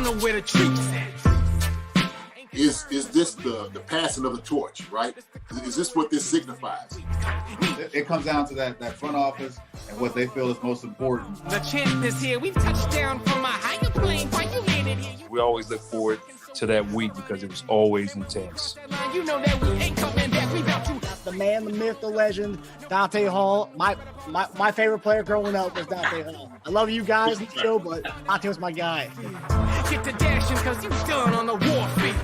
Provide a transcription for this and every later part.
don't know where the treats at. Is this the passing of the torch, right? Is this what this signifies? It comes down to that front office and what they feel is most important. The champ is here. We've touched down from a higher plane. Why you landed here? We always look forward to that week because it was always intense. You know that we ain't coming back. We about to. The man, the myth, the legend, Dante Hall. My favorite player growing up was Dante Hall. I love you guys in the show, but Dante was my guy. Get the dashing because you done on the warfare.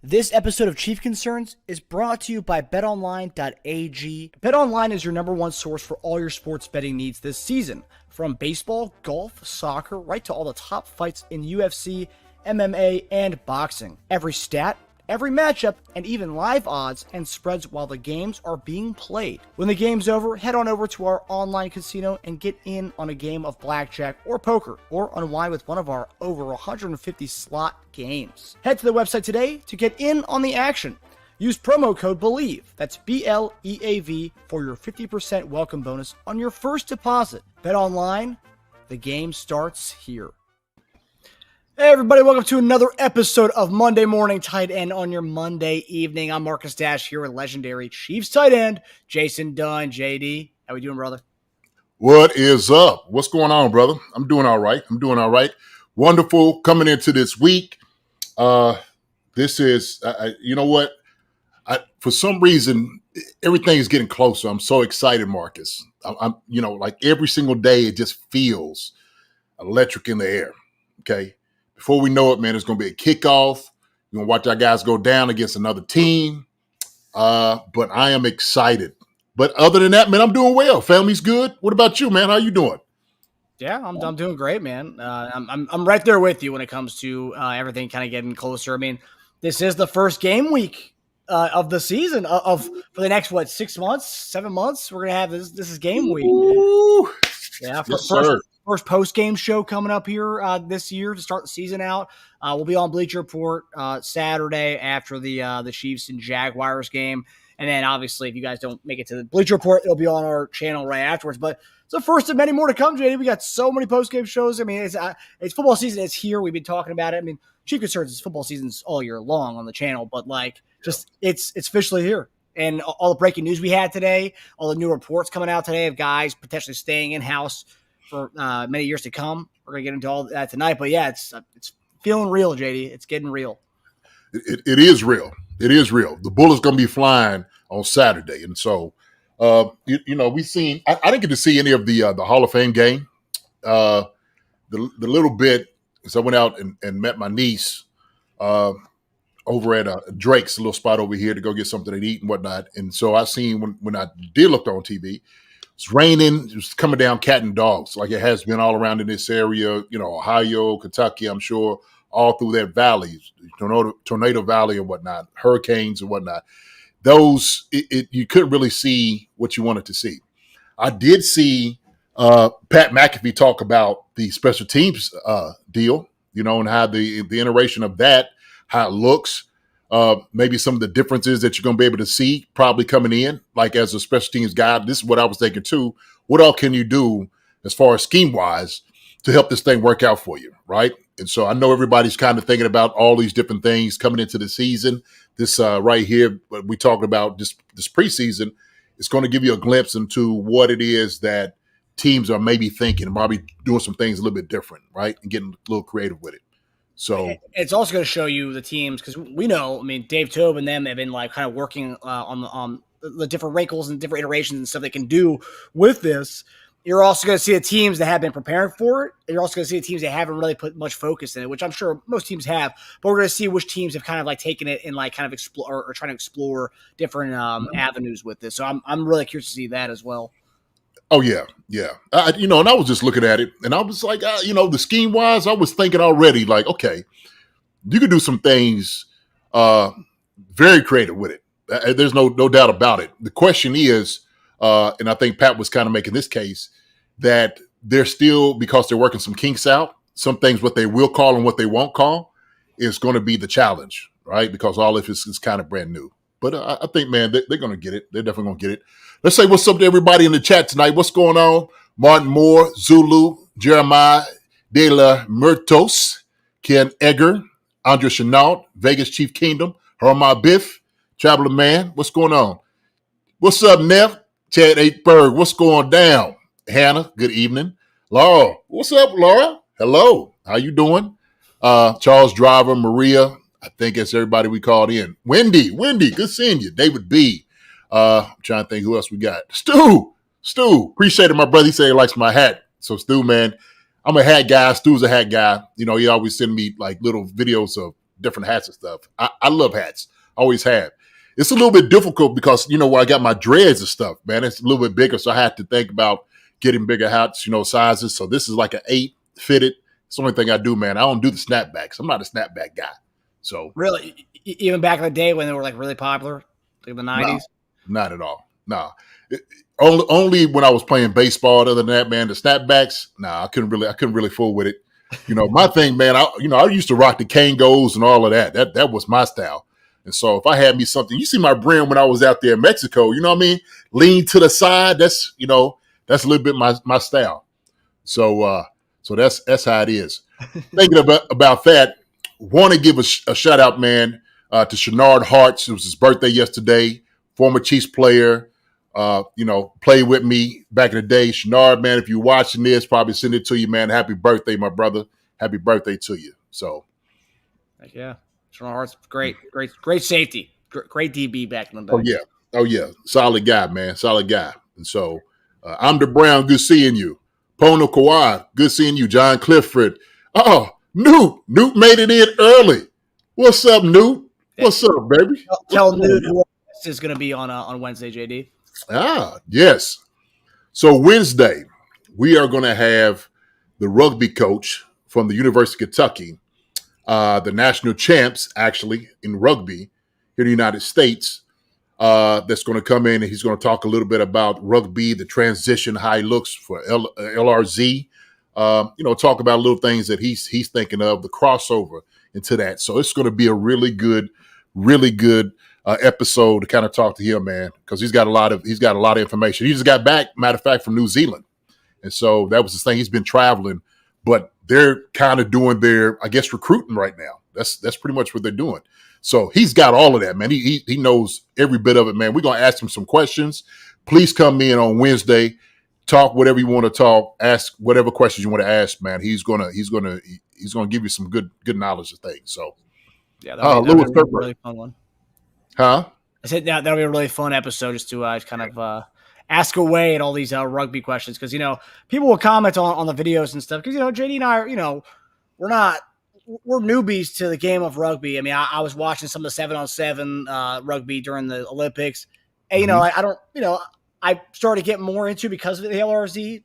This episode of Chief Concerns is brought to you by betonline.ag. BetOnline is your number one source for all your sports betting needs this season. From baseball, golf, soccer, right to all the top fights in UFC, MMA, and boxing. Every stat, every matchup, and even live odds and spreads while the games are being played. When the game's over, head on over to our online casino and get in on a game of blackjack or poker, or unwind with one of our over 150 slot games. Head to the website today to get in on the action. Use promo code BELIEVE, that's BLEAV, for your 50% welcome bonus on your first deposit. Bet online, the game starts here. Hey everybody, welcome to another episode of Monday Morning Tight End on your Monday evening. I'm Marcus Dash here with legendary Chiefs tight end Jason Dunn. JD, how we doing, brother? What is up? What's going on, brother? I'm doing all right. Wonderful coming into this week. This is, you know what? For some reason, everything is getting closer. I'm so excited, Marcus. I'm like every single day, it just feels electric in the air. Okay. Before we know it, man, it's going to be a kickoff. You're going to watch our guys go down against another team. But I am excited. But other than that, man, I'm doing well. Family's good. What about you, man? How you doing? Yeah, I'm doing great, man. I'm right there with you when it comes to everything kind of getting closer. I mean, this is the first game week of the season for the next 6 months, 7 months. We're gonna have this. This is game week. Ooh. Yeah, yes, sir. First post-game show coming up here this year to start the season out. We'll be on Bleacher Report Saturday after the Chiefs and Jaguars game. And then, obviously, if you guys don't make it to the Bleacher Report, it'll be on our channel right afterwards. But it's the first of many more to come, JD. We got so many post-game shows. I mean, it's football season. It's here. We've been talking about it. I mean, Chief Concerns is football season's all year long on the channel. But, it's officially here. And all the breaking news we had today, all the new reports coming out today of guys potentially staying in-house for many years to come. We're going to get into all that tonight. But, yeah, it's feeling real, JD. It's getting real. It is real. It is real. The bullet's going to be flying on Saturday. And so, we've seen – I didn't get to see any of the Hall of Fame game. The little bit, as I went out and met my niece over at Drake's, a little spot over here, to go get something to eat and whatnot. And so I seen when I did look on TV – it's raining. It was coming down cat and dogs like it has been all around in this area, Ohio, Kentucky, I'm sure, all through that valley, tornado valley and whatnot, hurricanes and whatnot. Those, you couldn't really see what you wanted to see. I did see Pat McAfee talk about the special teams deal, and how the iteration of that, how it looks. Maybe some of the differences that you're going to be able to see probably coming in, like as a special teams guy. This is what I was thinking too. What all can you do as far as scheme-wise to help this thing work out for you, right? And so I know everybody's kind of thinking about all these different things coming into the season. This right here, what we talked about this preseason, is going to give you a glimpse into what it is that teams are maybe thinking and probably doing some things a little bit different, right? And getting a little creative with it. So it's also going to show you the teams, because we know, I mean, Dave Toub and them have been kind of working on the different wrinkles and different iterations and stuff they can do with this. You're also going to see the teams that have been preparing for it. You're also going to see the teams that haven't really put much focus in it, which I'm sure most teams have. But we're going to see which teams have kind of taken it and kind of explore or trying to explore different avenues with this. So I'm really curious to see that as well. Oh, yeah. And I was just looking at it, and I was like, the scheme-wise, I was thinking already, okay, you could do some things very creative with it. There's no doubt about it. The question is, and I think Pat was kind of making this case, that they're still, because they're working some kinks out, some things what they will call and what they won't call is going to be the challenge, right? Because all of this is kind of brand new. But I think, man, they're going to get it. They're definitely going to get it. Let's say what's up to everybody in the chat tonight. What's going on? Martin Moore, Zulu, Jeremiah De La Murtos, Ken Egger, Andre Chenault, Vegas Chief Kingdom, Herman Biff, Traveler Man. What's going on? What's up, Neff? Chad H. Berg, what's going down? Hannah, good evening. Laura, what's up, Laura? Hello, how you doing? Charles Driver, Maria, I think it's everybody we called in. Wendy, good seeing you. David B. I'm trying to think who else we got. Stu, appreciate it, my brother. He said he likes my hat. So Stu, man, I'm a hat guy. Stu's a hat guy. You know, he always send me like little videos of different hats and stuff. I love hats. Always have. It's a little bit difficult because, you know, where I got my dreads and stuff, man, it's a little bit bigger. So I had to think about getting bigger hats, you know, sizes. So this is like an 8 fitted. It's the only thing I do, man. I don't do the snapbacks. I'm not a snapback guy. So really, even back in the day when they were like really popular, like in the 90s? No, not at all. No. Only when I was playing baseball. Other than that, man, the snapbacks, I couldn't really fool with it. You know, my thing, man, I used to rock the Kangos and all of that. That was my style. And so if I had me something, you see my brim when I was out there in Mexico, you know what I mean? Lean to the side. That's a little bit my style. So that's how it is. Thinking about that, want to give a shout out, man, to Shenard Harts. It was his birthday yesterday. Former Chiefs player, played with me back in the day. Shenard, man, if you're watching this, probably send it to you, man. Happy birthday, my brother. Happy birthday to you. So, yeah. Shenard Harts, great safety. Great DB back in the day. Oh, yeah. Solid guy, man. Solid guy. And so, I'm the Brown. Good seeing you. Pono Kawhi. Good seeing you. John Clifford. Oh, Newt made it in early. What's up, Newt? What's up, baby? Tell Newt who is going to be on Wednesday, JD. Yes. So Wednesday, we are going to have the rugby coach from the University of Kentucky, the national champs, actually, in rugby here in the United States, that's going to come in and he's going to talk a little bit about rugby, the transition, how it looks for LRZ. Talk about little things that he's thinking of, the crossover into that. So it's going to be a really good episode to kind of talk to him, man, because he's got a lot of information. He just got back, matter of fact, from New Zealand, and so that was the thing. He's been traveling, but they're kind of doing their, I guess, recruiting right now. That's pretty much what they're doing. So he's got all of that, man. He knows every bit of it, man. We're gonna ask him some questions. Please come in on Wednesday. Talk whatever you want to talk. Ask whatever questions you want to ask, man. He's gonna give you some good knowledge of things. So, yeah, that'll be a really fun one. Huh? I said that'll be a really fun episode just to kind of ask away at all these rugby questions because people will comment on the videos and stuff because JD and I are we're newbies to the game of rugby. I mean, I was watching some of the 7-on-7 rugby during the Olympics, and I started getting more into because of the LRZ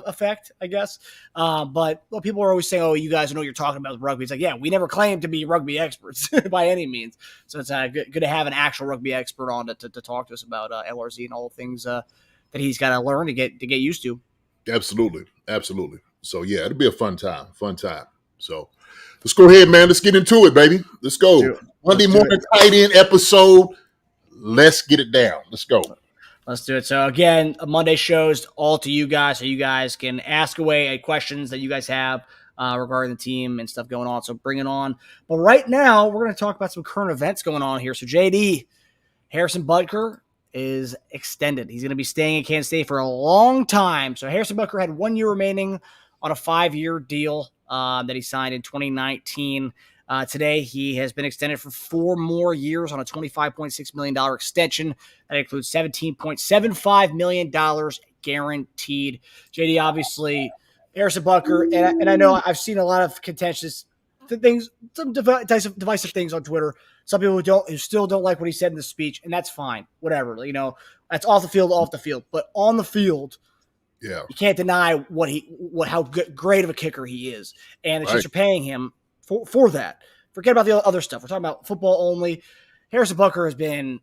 effect, I guess. But people are always saying, "Oh, you guys know what you're talking about with rugby." It's like, yeah, we never claimed to be rugby experts by any means. So it's good to have an actual rugby expert on to talk to us about LRZ and all the things that he's got to learn to get used to. Absolutely. So yeah, it'll be a fun time. So let's go ahead, man. Let's get into it, baby. Let's go. Monday morning tight end episode. Let's get it down. Let's go. Let's do it. So again, Monday shows all to you guys, so you guys can ask away at questions that you guys have regarding the team and stuff going on. So bring it on. But right now, we're going to talk about some current events going on here. So JD, Harrison Butker is extended. He's going to be staying in Kansas State for a long time. So Harrison Butker had 1 year remaining on a 5-year deal that he signed in 2019. Today, he has been extended for 4 more years on a $25.6 million extension. That includes $17.75 million guaranteed. JD, obviously, Harrison Butker, and I know I've seen a lot of contentious things, some divisive things on Twitter. Some people who still don't like what he said in the speech, and that's fine. Whatever, that's off the field. But on the field, yeah, you can't deny how great of a kicker he is, and the Chiefs are paying him for that. Forget about the other stuff. We're talking about football only. Harrison Butker has been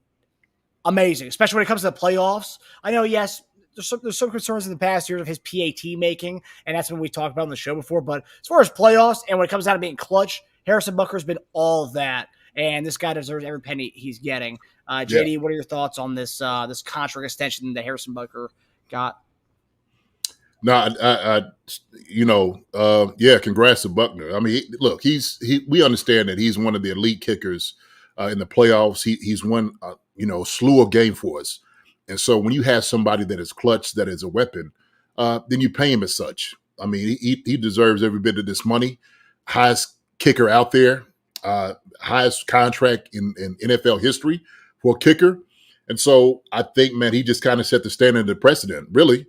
amazing, especially when it comes to the playoffs. I know, yes, there's some concerns in the past years of his PAT making, and that's what we talked about on the show before. But as far as playoffs and when it comes down to being clutch, Harrison Butker has been all of that, and this guy deserves every penny he's getting. JD, What are your thoughts on this contract extension that Harrison Butker got? No, yeah, congrats to Buckner. I mean, look, we understand that he's one of the elite kickers in the playoffs. He's won, slew of game for us. And so when you have somebody that is clutch, that is a weapon, then you pay him as such. I mean, he deserves every bit of this money. Highest kicker out there, highest contract in NFL history for a kicker. And so I think, man, he just kind of set the standard, the precedent, really,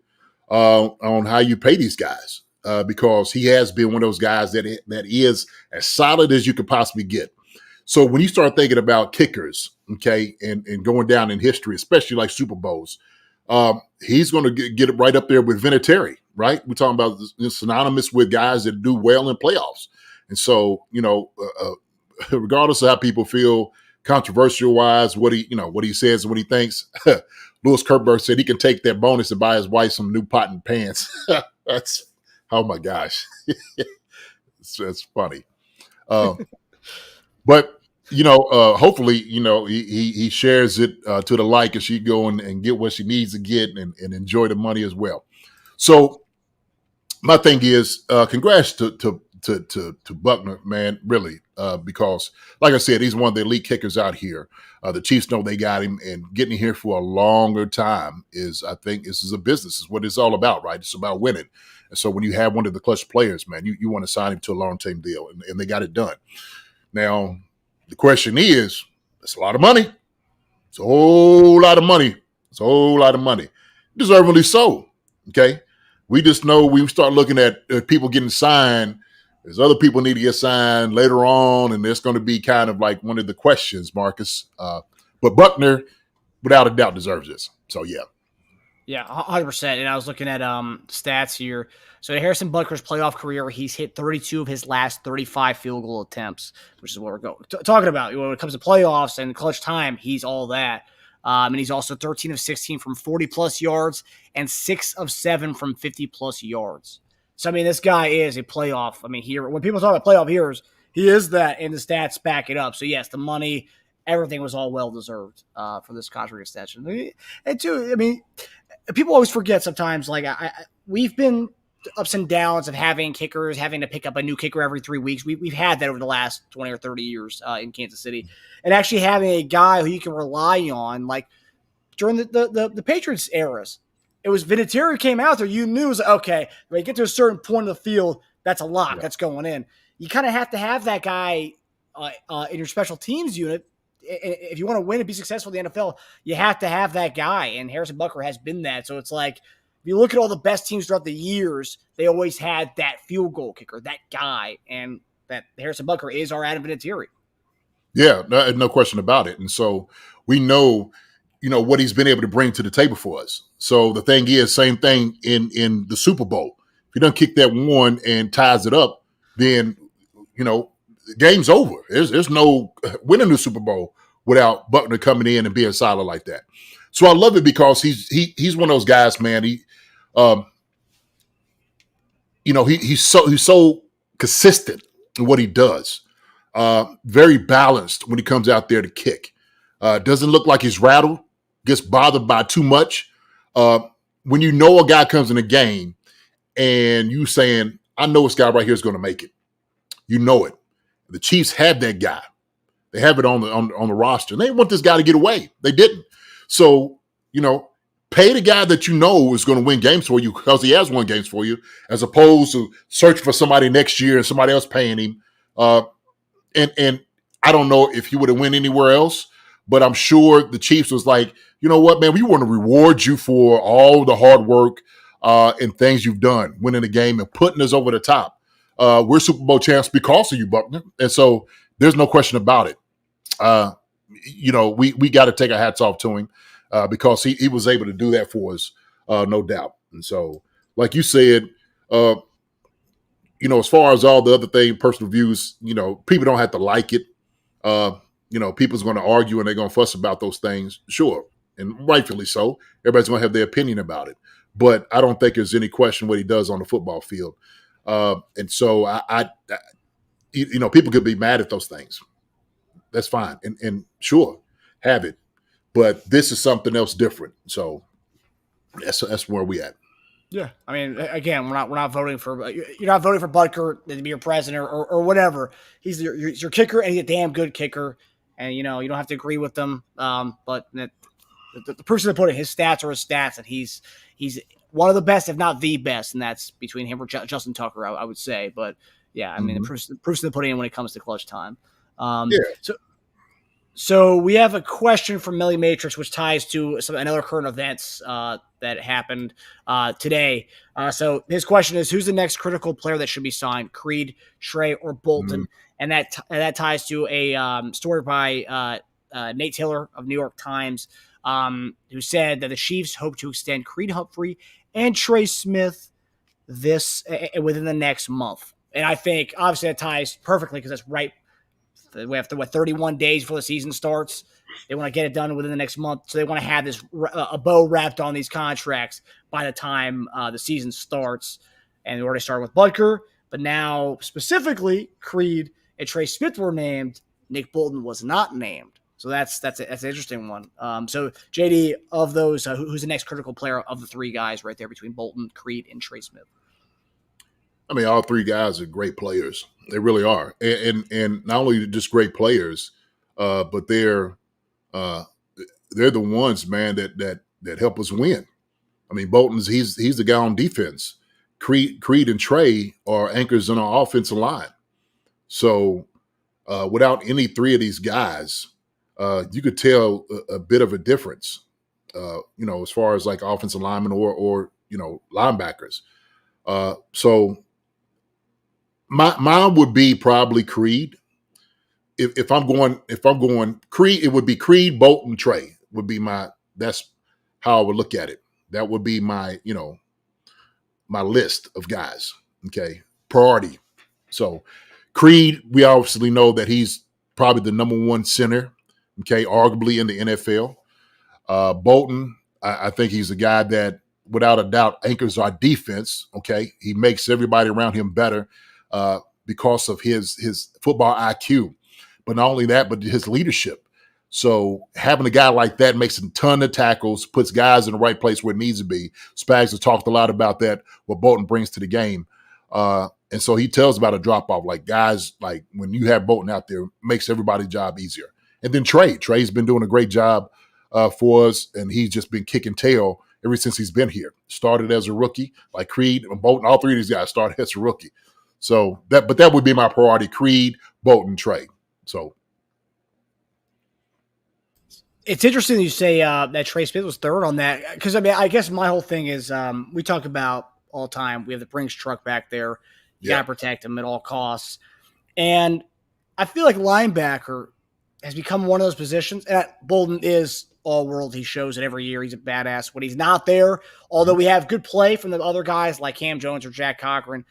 on how you pay these guys, because he has been one of those guys that is as solid as you could possibly get. So when you start thinking about kickers, okay, and going down in history, especially like Super Bowls, he's going to get it right up there with Vinatieri, right? We're talking about synonymous with guys that do well in playoffs. And so, regardless of how people feel controversial wise, what he says and what he thinks, Louis Kirkberg said he can take that bonus and buy his wife some new pot and pants. That's, oh my gosh. It's funny. But, hopefully, he shares it to the like, and she go and get what she needs to get and enjoy the money as well. So my thing is, congrats to Buckner, man, really, because like I said, he's one of the elite kickers out here. The Chiefs know they got him, and getting here for a longer time I think this is a business. Is what it's all about, right? It's about winning. And so when you have one of the clutch players, man, you want to sign him to a long-term deal, and they got it done. Now, the question is, it's a lot of money. It's a whole lot of money. It's a whole lot of money. Deservedly so, okay? We just know we start looking at people getting signed. There's other people need to get signed later on, and there's going to be kind of like one of the questions, Marcus. But Buckner, without a doubt, deserves this. So, yeah. Yeah, 100%. And I was looking at stats here. So Harrison Butker's playoff career, he's hit 32 of his last 35 field goal attempts, which is what we're talking about. When it comes to playoffs and clutch time, he's all that. And he's also 13 of 16 from 40-plus yards and 6 of 7 from 50-plus yards. So, I mean, this guy is a playoff. I mean, here, when people talk about playoff heroes, he is that, and the stats back it up. So, yes, the money, everything was all well-deserved for this contract extension. And, too, I mean, people always forget sometimes, like, we've been ups and downs of having kickers, having to pick up a new kicker every 3 weeks. We've had that over the last 20 or 30 years in Kansas City. And actually having a guy who you can rely on, like, during the Patriots eras, it was Vinatieri came out there, you knew it was, okay, when you get to a certain point of the field, that's a lock, that's going in. You kind of have to have that guy in your special teams unit. If you want to win and be successful in the NFL, you have to have that guy, and Harrison Butker has been that. So it's like, if you look at all the best teams throughout the years, they always had that field goal kicker, that guy, and that Harrison Butker is our Adam Vinatieri. Yeah, no question about it. And so we know, what he's been able to bring to the table for us. So the thing is, same thing in the Super Bowl. If you don't kick that one and ties it up, then, the game's over. There's no winning the Super Bowl without Buckner coming in and being solid like that. So I love it because he's one of those guys, man. He's so consistent in what he does. Very balanced when he comes out there to kick. Doesn't look like he's rattled, gets bothered by too much. When a guy comes in the game and you saying, I know this guy right here is going to make it. You know it. The Chiefs had that guy. They have it on the roster. And they want this guy to get away. They didn't. So, pay the guy that you know is going to win games for you because he has won games for you, as opposed to searching for somebody next year and somebody else paying him. And I don't know if he would have went anywhere else, but I'm sure the Chiefs was like, you know what, man, we want to reward you for all the hard work and things you've done, winning the game and putting us over the top. We're Super Bowl champs because of you, Buckner. And so there's no question about it. We got to take our hats off to him because he was able to do that for us, no doubt. And so, like you said, as far as all the other things, personal views, people don't have to like it. People's going to argue and they're going to fuss about those things. Sure. And rightfully so. Everybody's going to have their opinion about it. But I don't think there's any question what he does on the football field. And so people could be mad at those things. That's fine. And sure, have it. But this is something else different. So that's where we at. Yeah, I mean, again, we're not voting for you're not voting for Butker to be your president or whatever. He's your kicker, and he's a damn good kicker. And you don't have to agree with them. But the person that put it, his stats are his stats, and he's one of the best, if not the best, and that's between him or Justin Tucker, I would say. But yeah, I mean, the person to put in when it comes to clutch time. So we have a question from Melly Matrix, which ties to another current events that happened today. So his question is, who's the next critical player that should be signed, Creed, Trey, or Bolton? And that ties to a story by Nate Taylor of New York Times, who said that the Chiefs hope to extend Creed Humphrey and Trey Smith within the next month. And I think, obviously, that ties perfectly because that's right. We have 31 days before the season starts. They want to get it done within the next month. So they want to have this a bow wrapped on these contracts by the time the season starts. And we already started with Butker, but now specifically Creed and Trey Smith were named. Nick Bolton was not named. So that's an interesting one. So JD, of those, who's the next critical player of the three guys right there between Bolton, Creed, and Trey Smith? I mean, all three guys are great players. They really are, and not only just great players, but they're the ones, man, that help us win. I mean, Bolton's he's the guy on defense. Creed and Trey are anchors in our offensive line. So without any three of these guys, you could tell a bit of a difference. As far as like offensive linemen or linebackers. So. Mine would be probably Creed. If I'm going Creed, it would be Creed, Bolton, Trey would be that's how I would look at it. That would be my list of guys. Okay. Priority. So Creed, we obviously know that he's probably the number one center. Okay. Arguably in the NFL. Bolton, I think he's a guy that without a doubt anchors our defense. Okay. He makes everybody around him better. Because of his football IQ, but not only that, but his leadership. So having a guy like that makes a ton of tackles, puts guys in the right place where it needs to be. Spags has talked a lot about that, what Bolton brings to the game. And so he tells about a drop-off, like guys, like when you have Bolton out there, makes everybody's job easier. And then Trey's been doing a great job for us, and he's just been kicking tail ever since he's been here. Started as a rookie, like Creed and Bolton, all three of these guys started as a rookie. So that would be my priority: Creed, Bolton, Trey. So it's interesting you say that Trey Smith was third on that, because I mean, I guess my whole thing is we talk about all the time. We have the Brinks truck back there. You gotta protect him at all costs, and I feel like linebacker has become one of those positions. And Bolton is all world. He shows it every year. He's a badass when he's not there. Although we have good play from the other guys like Cam Jones or Jack Cochran.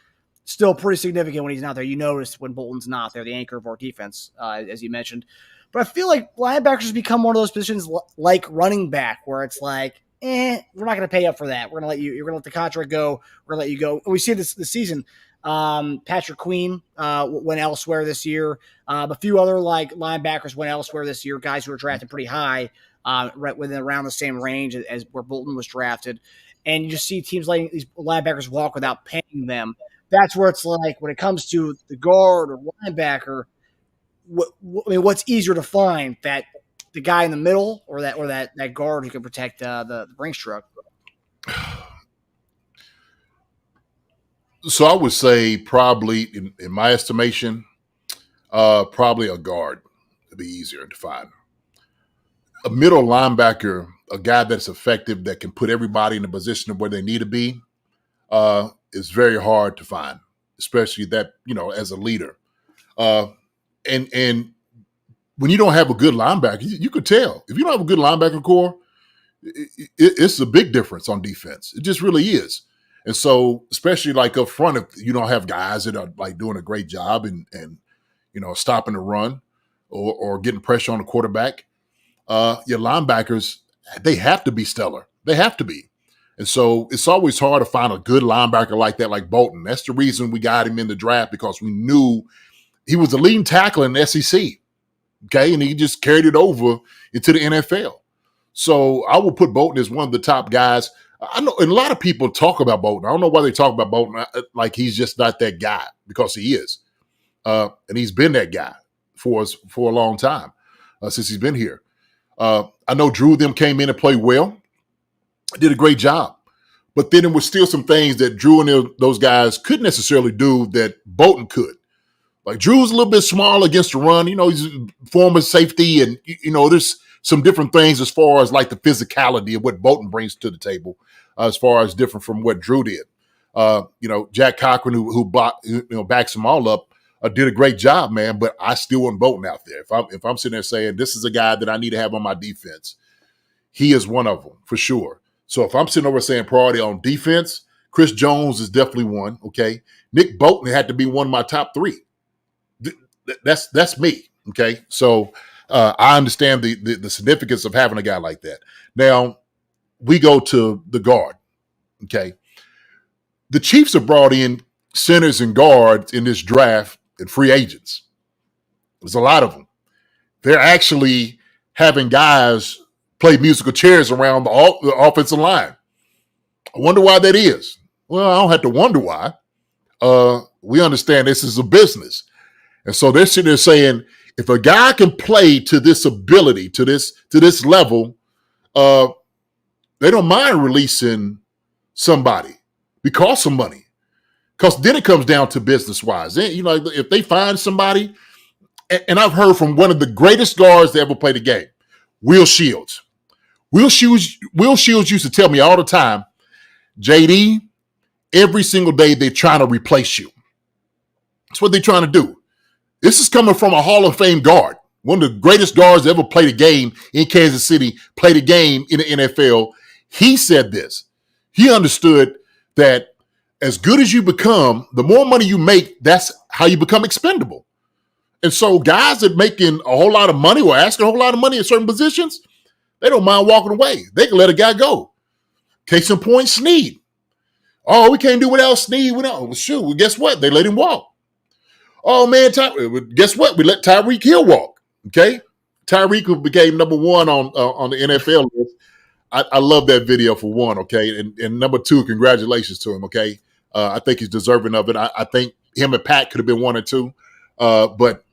Still pretty significant when he's not there. You notice when Bolton's not there, the anchor of our defense, as you mentioned. But I feel like linebackers have become one of those positions like running back, where it's like, we're not going to pay up for that. You're going to let the contract go. We're going to let you go. And we see this season. Patrick Queen went elsewhere this year. A few other like linebackers went elsewhere this year, guys who were drafted pretty high, right within around the same range as where Bolton was drafted. And you just see teams letting these linebackers walk without paying them. That's where it's like when it comes to the guard or linebacker, what's easier to find, that the guy in the middle or that guard who can protect the Brinks truck? So I would say probably, in my estimation, probably a guard would be easier to find. A middle linebacker, a guy that's effective, that can put everybody in the position of where they need to be, is very hard to find, especially that, as a leader. And when you don't have a good linebacker, you could tell. If you don't have a good linebacker core, it's a big difference on defense. It just really is. And so, especially like up front, if you don't have guys that are like doing a great job and stopping the run or getting pressure on the quarterback, your linebackers, they have to be stellar. They have to be. And so it's always hard to find a good linebacker like that, like Bolton. That's the reason we got him in the draft, because we knew he was the leading tackler in the SEC. Okay. And he just carried it over into the NFL. So I will put Bolton as one of the top guys. I know, and a lot of people talk about Bolton. I don't know why they talk about Bolton like he's just not that guy, because he is. And he's been that guy for us for a long time since he's been here. I know Drew them came in and played well, did a great job. But then there were still some things that Drew and those guys couldn't necessarily do that Bolton could. Like Drew's a little bit small against the run. He's a former safety, and there's some different things as far as like the physicality of what Bolton brings to the table, as far as different from what Drew did. Jack Cochran, who backs them all up, did a great job, man. But I still want Bolton out there. If I'm sitting there saying this is a guy that I need to have on my defense, he is one of them for sure. So if I'm sitting over saying priority on defense, Chris Jones is definitely one. Okay, Nick Bolton had to be one of my top three. That's me. Okay, so I understand the significance of having a guy like that. Now we go to the guard. Okay, the Chiefs have brought in centers and guards in this draft and free agents. There's a lot of them. They're actually having guys play musical chairs around the offensive line. I wonder why that is. Well, I don't have to wonder why. We understand this is a business. And so they're sitting there saying, if a guy can play to this ability, to this level, they don't mind releasing somebody because of money. Because then it comes down to business-wise. If they find somebody, and I've heard from one of the greatest guards to ever play the game, Will Shields. Will Shields used to tell me all the time, JD, every single day they're trying to replace you. That's what they're trying to do. This is coming from a Hall of Fame guard, one of the greatest guards to ever play the game in Kansas City, played a game in the NFL. He said this. He understood that as good as you become, the more money you make, that's how you become expendable. And so guys that making a whole lot of money or asking a whole lot of money in certain positions, they don't mind walking away. They can let a guy go. Case in point, Snead. Oh, we can't do without Snead. Well, shoot, guess what? They let him walk. Oh, man, guess what? We let Tyreek Hill walk, okay? Tyreek, who became number one on the NFL list. I love that video for one, okay? And number two, congratulations to him, okay? I think he's deserving of it. I think him and Pat could have been 1 and 2. But,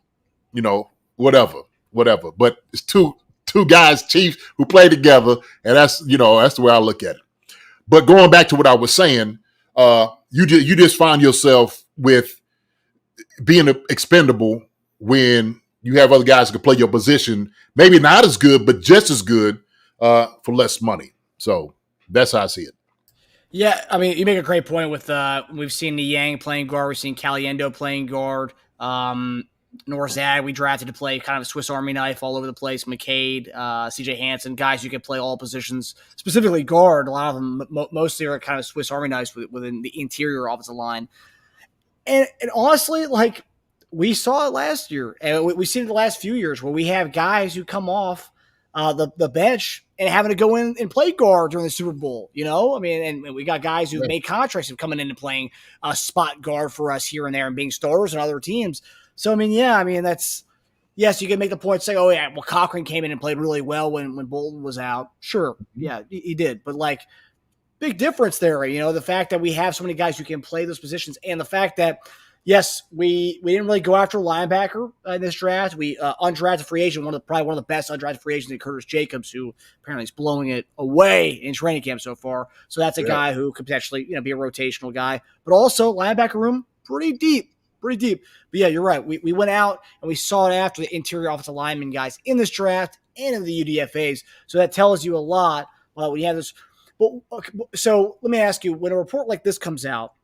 whatever. But it's two guys, Chiefs, who play together, and that's the way I look at it. But going back to what I was saying, you just find yourself with being expendable when you have other guys who can play your position, maybe not as good, but just as good for less money. So that's how I see it. Yeah, I mean, you make a great point with we've seen Niang playing guard, we've seen Caliendo playing guard, Norzad we drafted to play kind of a Swiss Army knife all over the place, McCade, CJ Hansen, guys who can play all positions, specifically guard. A lot of them, mostly are kind of Swiss Army knives within the interior offensive line. And honestly, like we saw it last year, and we've seen it the last few years where we have guys who come off the bench and having to go in and play guard during the Super Bowl, I mean, and we got guys who've made contracts of coming in and playing a spot guard for us here and there and being starters on other teams. So, I mean, that's, yes, you can make the point saying, oh, yeah, well, Cochran came in and played really well when Bolton was out. Sure, yeah, he did. But, like, big difference there, the fact that we have so many guys who can play those positions and the fact that, yes, we didn't really go after a linebacker in this draft. We undrafted free agent, probably one of the best undrafted free agents, Curtis Jacobs, who apparently is blowing it away in training camp so far. So that's a guy who could potentially be a rotational guy. But also, linebacker room, pretty deep. But yeah, you're right. We went out and we sought after the interior offensive lineman guys in this draft and in the UDFAs. So that tells you a lot when you have this. But so let me ask you, when a report like this comes out,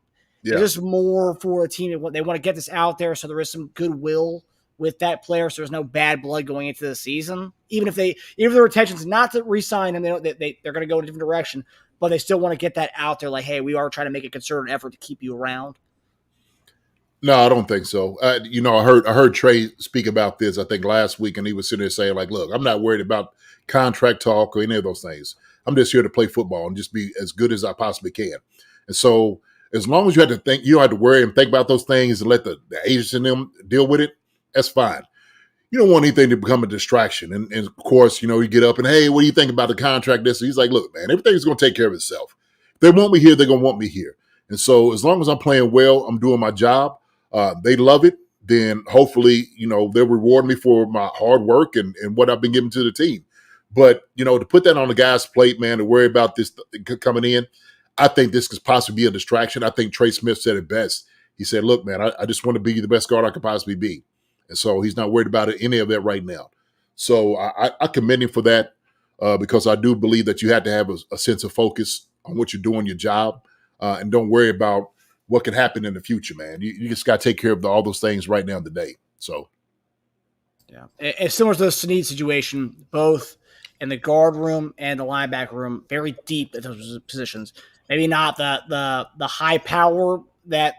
is this more for a team that they want to get this out there so there is some goodwill with that player so there's no bad blood going into the season? Even if their intention is not to re-sign him, they're going to go in a different direction, but they still want to get that out there like, hey, we are trying to make a concerted effort to keep you around? No, I don't think so. I heard Trey speak about this, I think, last week, and he was sitting there saying, like, look, I'm not worried about contract talk or any of those things. I'm just here to play football and just be as good as I possibly can. And so as long as you don't have to worry and think about those things and let the agents and them deal with it, that's fine. You don't want anything to become a distraction. And of course, you get up and, hey, what do you think about the contract? He's like, look, man, everything's going to take care of itself. they want me here, they're going to want me here. And so as long as I'm playing well, I'm doing my job, they love it, then hopefully, they'll reward me for my hard work and what I've been giving to the team. But, to put that on the guy's plate, man, to worry about this coming in, I think this could possibly be a distraction. I think Trey Smith said it best. He said, look, man, I just want to be the best guard I could possibly be. And so he's not worried about any of that right now. So I commend him for that because I do believe that you have to have a sense of focus on what you're doing, your job, and don't worry about what can happen in the future, man. You just got to take care of all those things right now today. So, yeah, it's similar to the Snead situation, both in the guard room and the linebacker room, very deep at those positions. Maybe not the high power that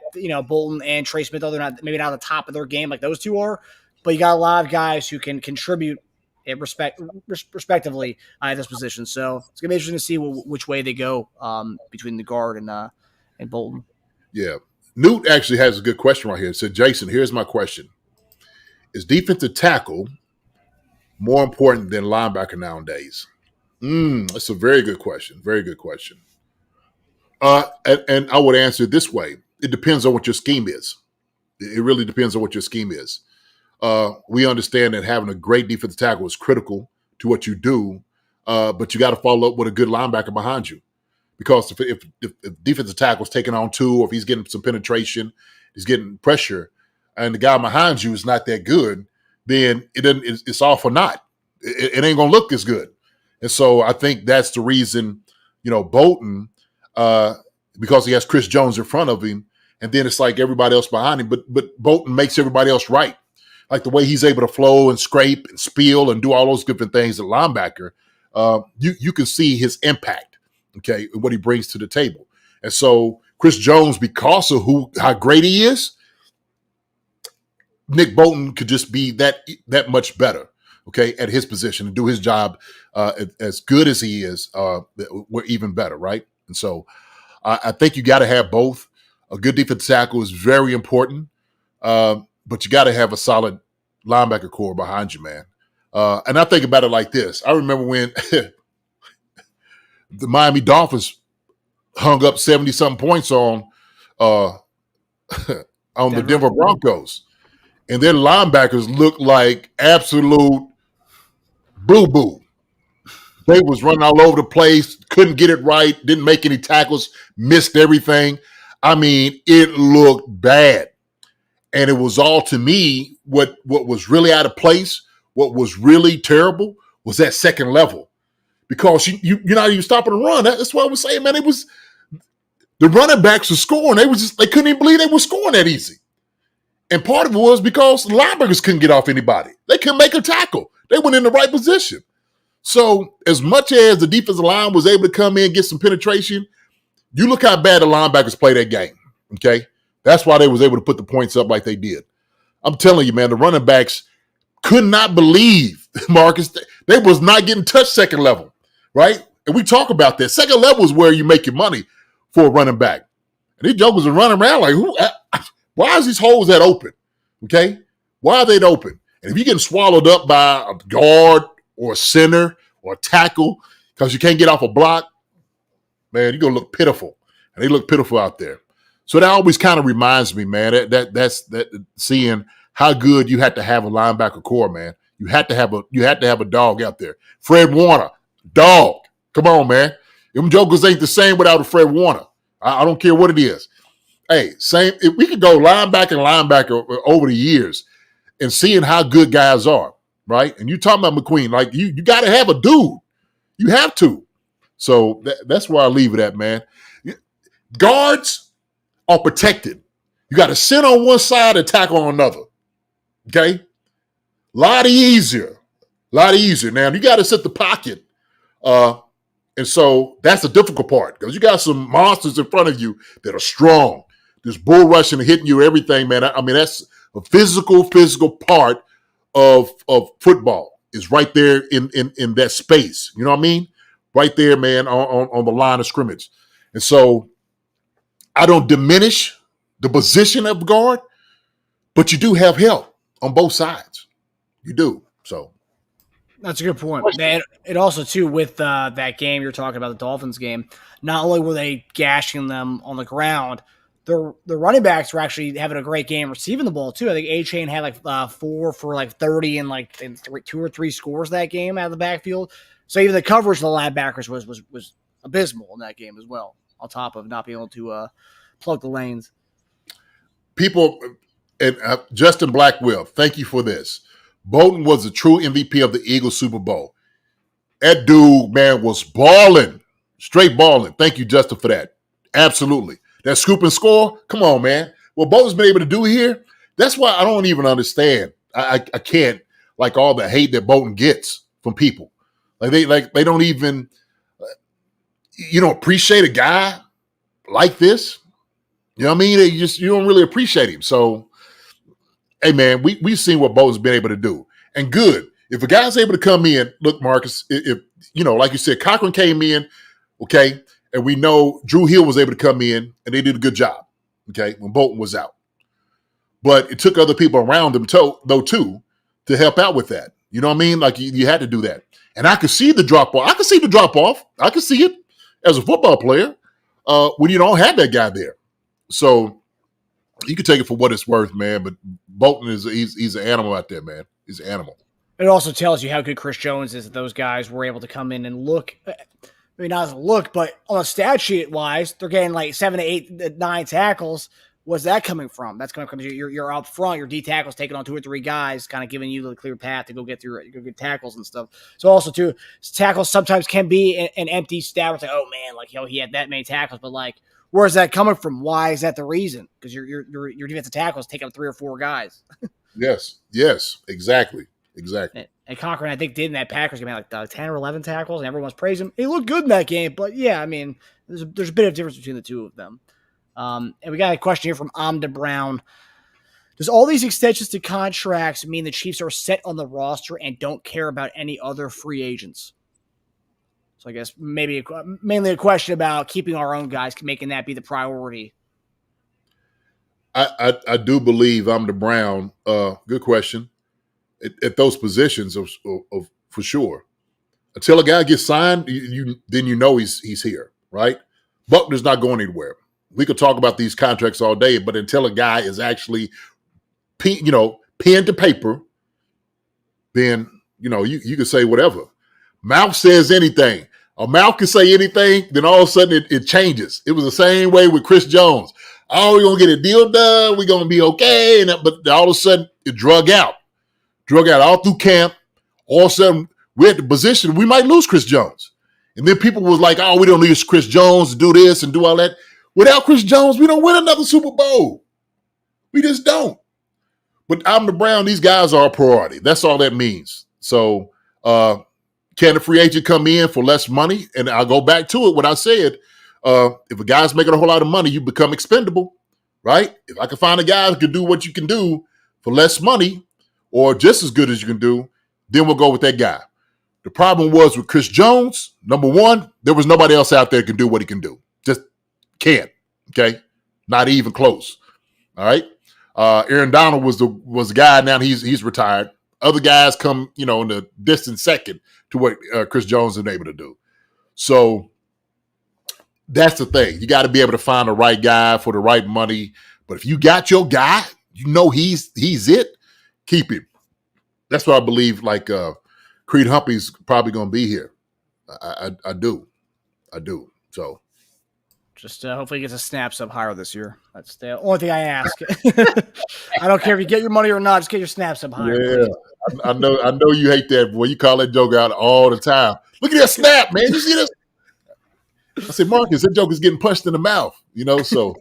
Bolton and Trey Smith, they're not maybe not the top of their game like those two are, but you got a lot of guys who can contribute respectively at this position. So it's gonna be interesting to see which way they go between the guard and Bolton. Yeah, Newt actually has a good question right here. It said, Jason, here's my question: is defensive tackle more important than linebacker nowadays? That's a very good question. Very good question. And I would answer it this way. It depends on what your scheme is. It really depends on what your scheme is. We understand that having a great defensive tackle is critical to what you do, but you got to follow up with a good linebacker behind you. Because if defensive tackle is taking on two, or if he's getting some penetration, he's getting pressure, and the guy behind you is not that good, then it's all for naught. It ain't going to look as good. And so I think that's the reason, Bolton, because he has Chris Jones in front of him, and then it's like everybody else behind him. But Bolton makes everybody else right. Like the way he's able to flow and scrape and spill and do all those different things at linebacker, you can see his impact, okay, what he brings to the table. And so Chris Jones, because of how great he is, Nick Bolton could just be that much better, okay, at his position and do his job as good as he is. We're even better, right? And so I think you got to have both. A good defensive tackle is very important, but you got to have a solid linebacker core behind you, man. And I think about it like this. I remember when the Miami Dolphins hung up 70-something points on the Denver Broncos, and their linebackers looked like absolute boo-boo. They was running all over the place, couldn't get it right, didn't make any tackles, missed everything. I mean, it looked bad. And it was all, to me, what was really out of place, what was really terrible was that second level. Because you're not even stopping the run. That's what I was saying, man. It was the running backs were scoring. They couldn't even believe they were scoring that easy. And part of it was because the linebackers couldn't get off anybody. They couldn't make a tackle. They weren't in the right position. So as much as the defensive line was able to come in and get some penetration, you look how bad the linebackers play that game, okay? That's why they was able to put the points up like they did. I'm telling you, man, the running backs could not believe, Marcus, they was not getting touched second level, right? And we talk about that. Second level is where you make your money for a running back. And these jokers are running around like, why is these holes that open, okay? Why are they open? And if you're getting swallowed up by a guard or a center or a tackle because you can't get off a block, man, you're going to look pitiful. And they look pitiful out there. So that always kind of reminds me, man, that's seeing how good you had to have a linebacker core, man. You had to have a dog out there. Fred Warner, dog. Come on, man. Them jokers ain't the same without a Fred Warner. I don't care what it is. Hey, same. If we could go linebacker over the years and seeing how good guys are, right? And you talking about McQueen, like you got to have a dude. You have to. So that's where I leave it at, man. Guards are protected. You got to sit on one side and tackle on another. Okay? A lot easier. Now, you got to set the pocket. And so that's the difficult part because you got some monsters in front of you that are strong. There's bull rushing and hitting you, everything, man. I mean, that's a physical part of football is right there in that space. You know what I mean? Right there, man, on the line of scrimmage. And so I don't diminish the position of guard, but you do have help on both sides. You do. So. That's a good point. It also, too, with that game you're talking about, the Dolphins game, not only were they gashing them on the ground, the running backs were actually having a great game receiving the ball, too. I think A-Chain had like 4 for 30 and in 2 or 3 scores that game out of the backfield. So even the coverage of the linebackers was abysmal in that game as well, on top of not being able to plug the lanes. People, and Justin Blackwell, thank you for this. Bolton was the true MVP of the Eagles Super Bowl. That dude, man, was balling, straight balling. Thank you, Justin, for that. Absolutely. That scoop and score, come on, man. What Bolton's been able to do here, that's why I don't even understand. I can't, like, all the hate that Bolton gets from people. They don't even, appreciate a guy like this. You know what I mean? You don't really appreciate him. So, hey, man, we've seen what Bolton's been able to do. And good. If a guy's able to come in, look, Marcus, if like you said, Cochran came in, okay, and we know Drew Hill was able to come in, and they did a good job, okay, when Bolton was out. But it took other people around them, though, too, to help out with that. You know what I mean? Like, you had to do that. And I could see the drop-off. I could see the drop-off. I could see it as a football player when you don't have that guy there. So you can take it for what it's worth, man. But Bolton he's an animal out there, man. He's an animal. It also tells you how good Chris Jones is that those guys were able to come in and look. I mean, not as a look, but on a stat sheet wise, they're getting like 7 to 8, 9 tackles. Where's that coming from? That's coming from you're up front. Your D tackles taking on 2 or 3 guys, kind of giving you the clear path to go get tackles and stuff. So also too, tackles sometimes can be an empty stat. It's like, oh man, like he had that many tackles, but like, where's that coming from? Why is that the reason? Because your defensive tackles take up 3 or 4 guys. Yes, exactly. And Cochran, I think, did in that Packers game like 10 or 11 tackles, and everyone's praising him. He looked good in that game, but yeah, I mean, there's a bit of difference between the two of them. And we got a question here from Amda Brown. Does all these extensions to contracts mean the Chiefs are set on the roster and don't care about any other free agents? So I guess maybe mainly a question about keeping our own guys, making that be the priority. I do believe Amda Brown. Good question. At those positions of for sure. Until a guy gets signed, then you know he's here, right? Buckner's not going anywhere. We could talk about these contracts all day, but until a guy is actually, pen to paper, then you can say whatever. Mouth says anything. A mouth can say anything, then all of a sudden it changes. It was the same way with Chris Jones. Oh, we're gonna get a deal done. We're gonna be okay, but all of a sudden it drug out all through camp. All of a sudden we're at the position we might lose Chris Jones, and then people was like, "Oh, we don't need Chris Jones to do this and do all that." Without Chris Jones, we don't win another Super Bowl. We just don't. But Amda Brown, these guys are a priority. That's all that means. So can a free agent come in for less money? And I'll go back to it, what I said. If a guy's making a whole lot of money, you become expendable, right? If I can find a guy who can do what you can do for less money or just as good as you can do, then we'll go with that guy. The problem was with Chris Jones, number one, there was nobody else out there that can do what he can do. Just can't, okay? Not even close, all right? Aaron Donald was the guy. Now he's retired. Other guys come, in the distant second to what Chris Jones is able to do. So that's the thing. You got to be able to find the right guy for the right money. But if you got your guy, he's it, keep him. That's what I believe, like Creed Humphrey's probably going to be here. I do. So just hopefully he gets a snap sub higher this year. That's the only thing I ask. I don't care if you get your money or not. Just get your snap sub higher. Yeah, I know you hate that, boy. You call that joke out all the time. Look at that snap, man. You see this? I said, Marcus, that joke is getting punched in the mouth, so.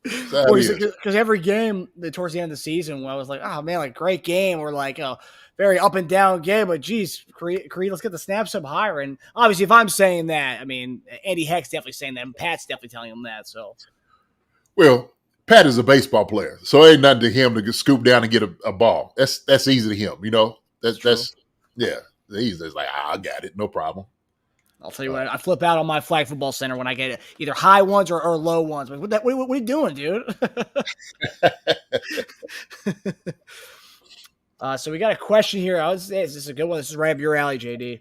Because every game towards the end of the season, when I was like, oh, man, like, great game. Or like, very up and down game. But, geez, Creed, let's get the snaps up higher. And obviously, if I'm saying that, I mean, Andy Heck's definitely saying that. And Pat's definitely telling him that. So, well, Pat is a baseball player. So it ain't nothing to him to get scoop down and get a ball. That's easy to him, That's He's just like, I got it. No problem. I'll tell you what, I flip out on my flag football center when I get either high ones or low ones. What are you doing, dude? So we got a question here. This is a good one. This is right up your alley, JD.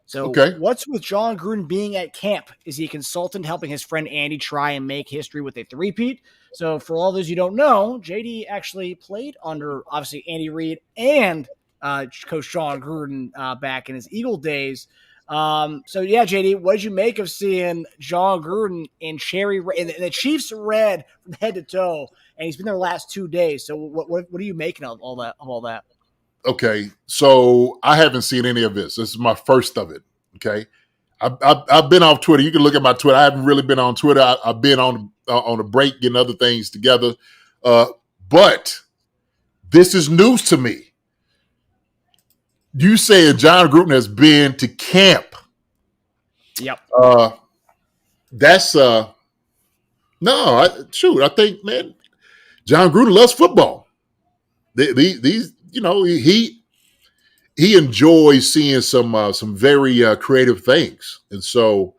So Okay. what's with John Gruden being at camp? Is he a consultant helping his friend Andy try and make history with a three-peat? So for all those you don't know, JD actually played under, obviously, Andy Reid and Coach John Gruden back in his Eagle days. So yeah, JD, what did you make of seeing John Gruden in cherry in the Chiefs red from head to toe, and he's been there the last 2 days? So what are you making of all that? Okay, so I haven't seen any of this. This is my first of it. Okay, I've been off Twitter. You can look at my Twitter. I haven't really been on Twitter. I've been on a break, getting other things together. But this is news to me. You saying John Gruden has been to camp? Yep. That's no. I think, man, John Gruden loves football. These, he enjoys seeing some very creative things, and so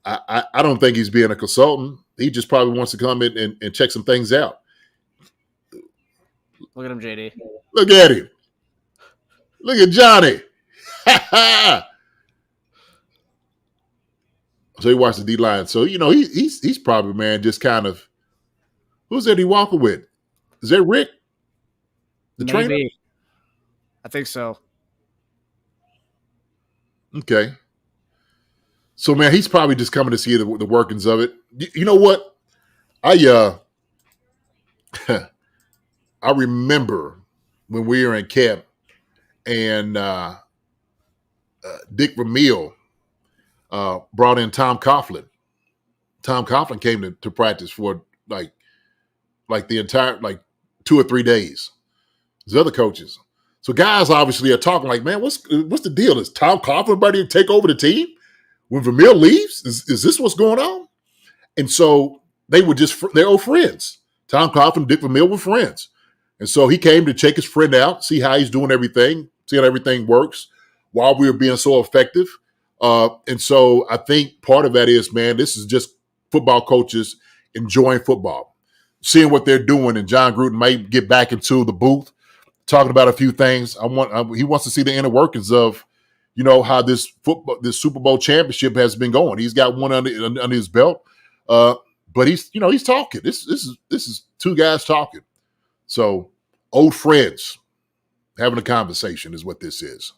I don't think he's being a consultant. He just probably wants to come in and check some things out. Look at him, JD. Look at him. Look at Johnny. So he watched the D line. So he's probably, man, just kind of, who's that he walking with? Is that Rick, the trainer? I think so. Okay. So, man, he's probably just coming to see the workings of it. You know what? I remember when we were in camp and Dick Vermeil brought in Tom Coughlin. Tom Coughlin came to practice for like the entire 2 or 3 days. There's other coaches. So guys obviously are talking like, man, what's the deal? Is Tom Coughlin ready to take over the team when Vermeil leaves? Is this what's going on? And so they're old friends. Tom Coughlin and Dick Vermeil were friends. And so he came to check his friend out, see how he's doing everything, see how everything works while we were being so effective. And so I think part of that is, man, this is just football coaches enjoying football, seeing what they're doing. And John Gruden might get back into the booth, talking about a few things. He wants to see the inner workings of, how this Super Bowl championship has been going. He's got one under his belt, but he's talking. This is two guys talking. So old friends having a conversation is what this is.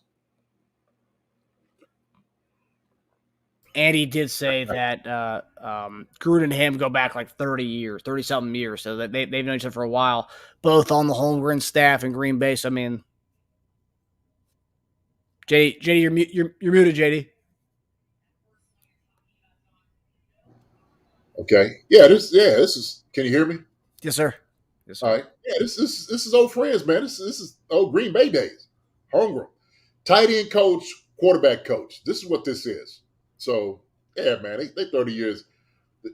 Andy did say that Gruden and him go back like 30-something years. So that they've known each other for a while, both on the Holmgren staff in Green Bay. So, I mean, JD, you're muted, JD. Okay. This is. Can you hear me? Yes, sir. Yes, sir. All right. Yeah, this is old friends, man. This is old Green Bay days. Homegrown. Tight end coach, quarterback coach. This is what this is. So, yeah, man, they 30 years.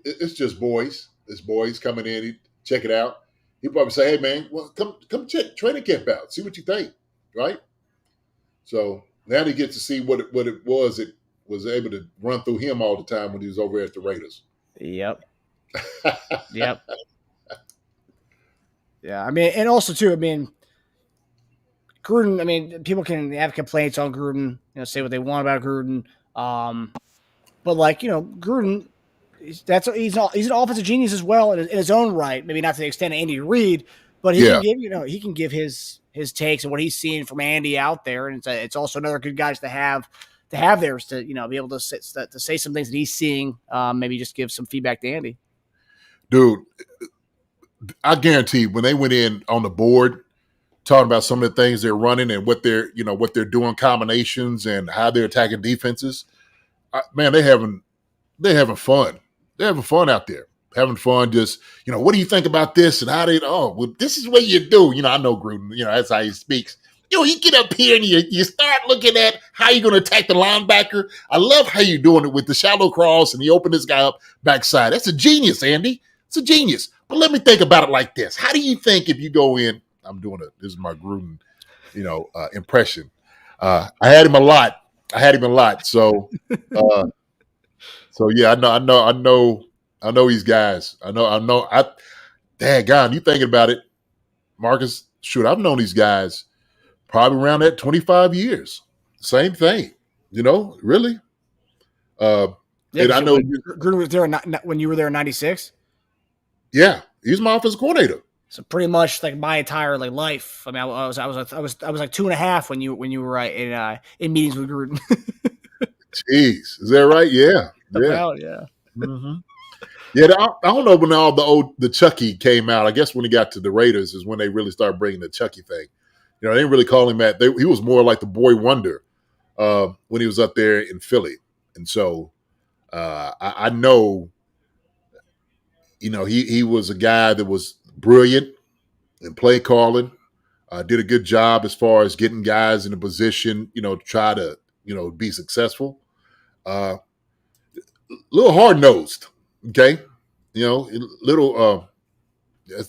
It's just boys. It's boys coming in, check it out. He'll probably say, hey, man, well, come check training camp out. See what you think, right? So now they get to see what it was. It was able to run through him all the time when he was over at the Raiders. Yep. Yep. Yeah, I mean, and also, too, I mean, Gruden, I mean, people can have complaints on Gruden, say what they want about Gruden. But Gruden, he's an offensive genius as well in his own right. Maybe not to the extent of Andy Reid, but he can give his takes and what he's seeing from Andy out there, and it's also another good guys to have there to be able to say some things that he's seeing. Maybe just give some feedback to Andy. Dude, I guarantee when they went in on the board talking about some of the things they're running and what they're doing, combinations and how they're attacking defenses. Man, they're having fun. They're having fun out there. Having fun, just, what do you think about this? And how this is what you do. I know Gruden, that's how he speaks. You get up here and you start looking at how you're going to attack the linebacker. I love how you're doing it with the shallow cross and you open this guy up backside. That's a genius, Andy. It's a genius. But let me think about it like this. How do you think if you go in, this is my Gruden, impression. I had him a lot. So, yeah, I know these guys. Dang God, you thinking about it, Marcus? Shoot, I've known these guys probably around that 25 years. Same thing, really. Yeah, and I know, Gruden was there when you were there in '96. yeah, he's my offensive coordinator. So pretty much like my entire life. I mean, I was like 2.5 when you were in meetings with Gruden. Jeez, is that right? Yeah. About, yeah. Mm-hmm. Yeah, I don't know when all the Chucky came out. I guess when he got to the Raiders is when they really started bringing the Chucky thing. They didn't really call him that. He was more like the boy wonder when he was up there in Philly. And so I know, he was a guy that was brilliant in play calling, did a good job as far as getting guys in a position, to try to, be successful. A little hard-nosed, okay? Little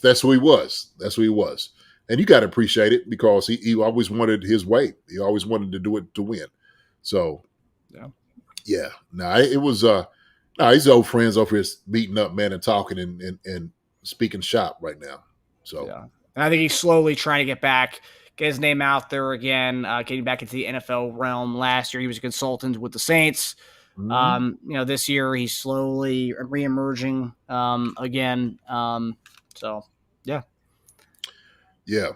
that's who he was. That's who he was. And you got to appreciate it because he always wanted his way. He always wanted to do it to win. So, yeah. No, it was he's old friends over here meeting up, man, and talking and speaking shop right now. So, yeah. And I think he's slowly trying to get his name out there again, getting back into the NFL realm. Last year, he was a consultant with the Saints. mm-hmm. This year he's slowly reemerging again. So, yeah. Yeah.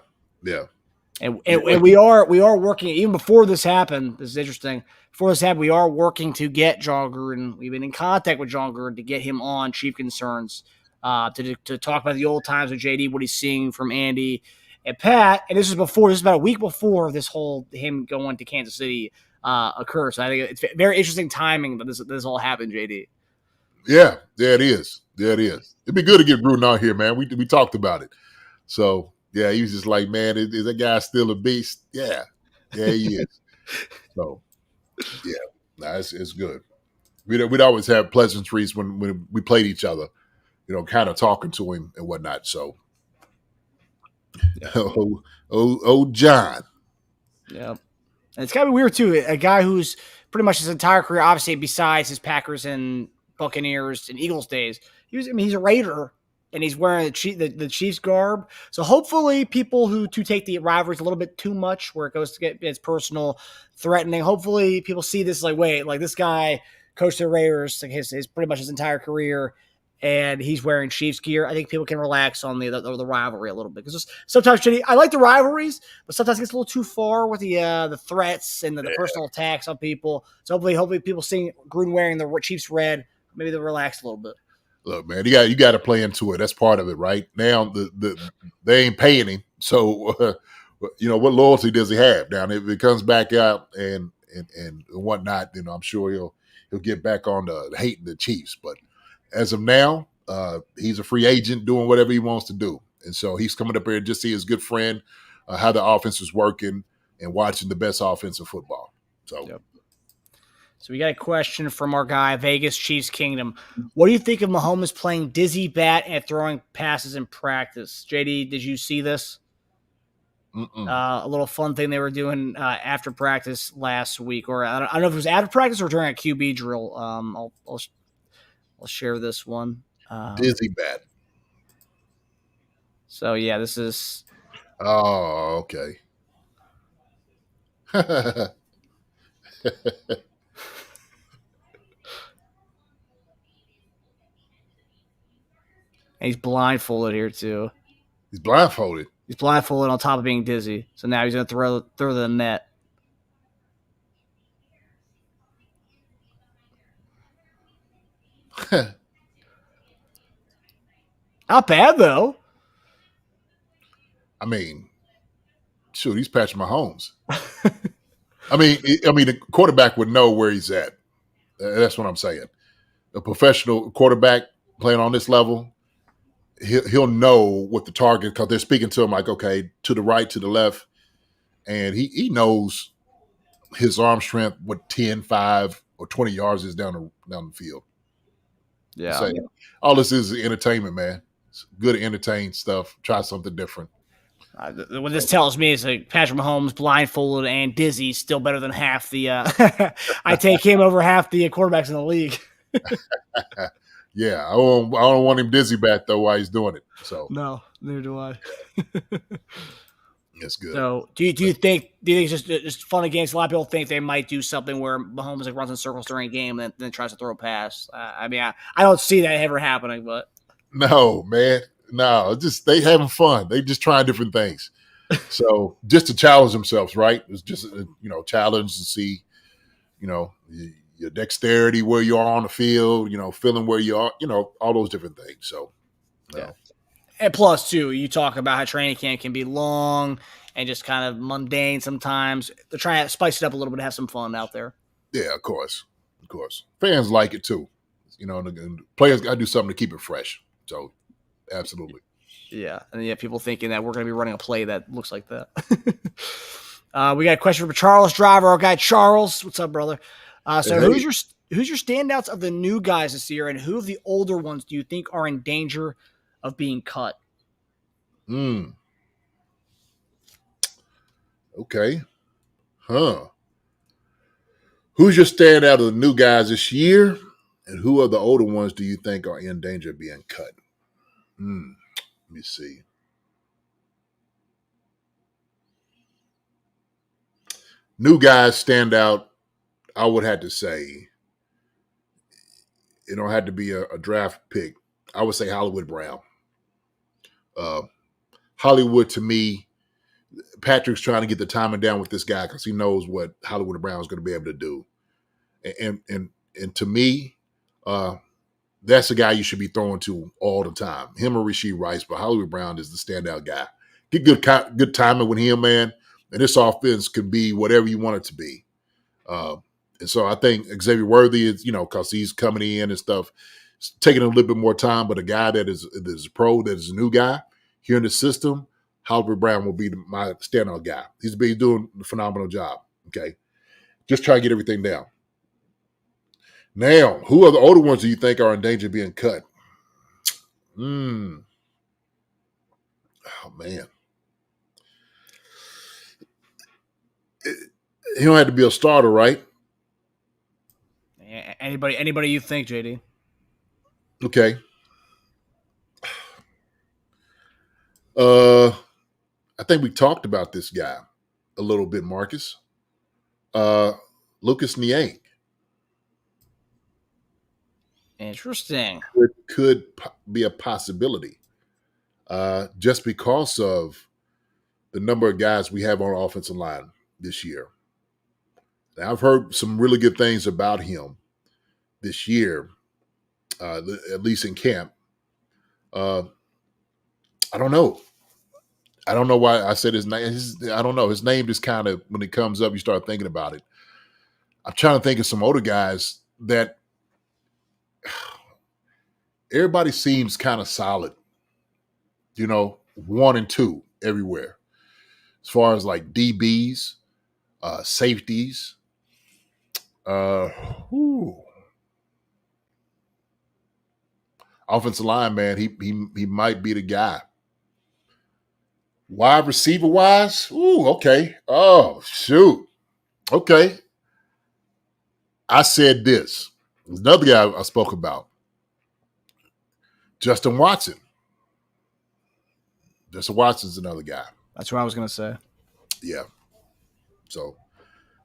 And we are working even before this happened. This is interesting. Before this happened, we are working to get John Gruden. We've been in contact with John Gruden to get him on Chief Concerns to talk about the old times with JD, what he's seeing from Andy and Pat. And this is about a week before this whole him going to Kansas City occurs. So I think it's very interesting timing that this all happened, JD. Yeah, it is. It'd be good to get Gruden out here, man. We talked about it. So. Yeah, he was just like, man, is that guy still a beast? Yeah, he is. So, yeah, it's good. We'd always have pleasantries when we played each other, kind of talking to him and whatnot. So, oh, John. Yeah, and it's gotta be weird too. A guy who's pretty much his entire career, obviously, besides his Packers and Buccaneers and Eagles days, he's a Raider. And he's wearing the Chiefs garb. So hopefully people who take the rivalries a little bit too much, where it goes to get it's personal, threatening, hopefully people see this wait, this guy coached the Raiders his pretty much his entire career, and he's wearing Chiefs gear. I think people can relax on the rivalry a little bit. Because sometimes, I like the rivalries, but sometimes it gets a little too far with the threats and the personal attacks on people. So hopefully people seeing Gruden wearing the Chiefs red, maybe they'll relax a little bit. Look, man, you got to play into it. That's part of it, right? Now they ain't paying him, so what loyalty does he have? Now, if it comes back out and whatnot, I'm sure he'll get back on the hating the Chiefs. But as of now, he's a free agent doing whatever he wants to do, and so he's coming up here to just see his good friend how the offense is working and watching the best offensive football. So. Yep. So we got a question from our guy, Vegas Chiefs Kingdom. What do you think of Mahomes playing dizzy bat and throwing passes in practice? JD, did you see this? A little fun thing they were doing after practice last week, or I don't know if it was after practice or during a QB drill. I'll share this one. Dizzy bat. So yeah, this is. Oh, okay. And he's blindfolded here too. He's blindfolded. He's blindfolded on top of being dizzy. So now he's going to throw the net. Not bad though. I mean, shoot, he's Patrick Mahomes. I mean, the quarterback would know where he's at. That's what I'm saying. A professional quarterback playing on this level, he'll know what the target, because they're speaking to him like, okay, to the right, to the left, and he knows his arm strength, what 10, 5, or 20 yards is down the field. Yeah. So, all this is entertainment, man. It's good to entertain stuff. Try something different. What this tells me is Patrick Mahomes blindfolded and dizzy still better than half the. I take him over half the quarterbacks in the league. Yeah, I don't want him dizzy back though while he's doing it. So no, neither do I. That's good. So do you think it's just fun against? A lot of people think they might do something where Mahomes like runs in circles during a game and then tries to throw a pass. I mean, I don't see that ever happening, but No, man. No, just they having fun. They just trying different things. So just to challenge themselves, right? It's just challenge to see, your dexterity, where you are on the field, feeling where you are, all those different things. So yeah. And plus, too, you talk about how training camp can be long and just kind of mundane sometimes. They're trying to spice it up a little bit, have some fun out there. Yeah, of course. Fans like it too. And players got to do something to keep it fresh. So, absolutely. Yeah, and people thinking that we're going to be running a play that looks like that. We got a question from Charles Driver, our guy Charles. What's up, brother? So, who's your standouts of the new guys this year, and who of the older ones do you think are in danger of being cut? Okay. Who's your standout of the new guys this year, and who of the older ones do you think are in danger of being cut? Let me see. New guys stand out, I would have to say, it don't have to be a draft pick. I would say Hollywood Brown. Hollywood, to me, Patrick's trying to get the timing down with this guy because he knows what Hollywood Brown is going to be able to do. And to me, that's the guy you should be throwing to all the time. Him or Rashee Rice, but Hollywood Brown is the standout guy. Get good timing with him, man. And this offense could be whatever you want it to be. And so I think Xavier Worthy is, because he's coming in and stuff, it's taking a little bit more time. But a guy that is a pro, that is a new guy here in the system, Hollywood Brown will be my standout guy. He's been doing a phenomenal job. Okay. Just try to get everything down. Now, who are the older ones do you think are in danger of being cut? Oh, man. He don't have to be a starter, right? Anybody you think, JD? Okay. I think we talked about this guy a little bit, Marcus. Lucas Niang. Interesting. Could be a possibility. Just because of the number of guys we have on our offensive line this year. Now, I've heard some really good things about him this year, at least in camp. I don't know. I don't know why I said his name. I don't know. His name just kind of, when it comes up, you start thinking about it. I'm trying to think of some older guys that everybody seems kind of solid, 1 and 2 everywhere. As far as like DBs, safeties, offensive line, man, he might be the guy. Wide receiver wise, okay. Oh, shoot. Okay. I said this. There's another guy I spoke about. Justin Watson. Justin Watson's another guy. That's what I was going to say. Yeah. So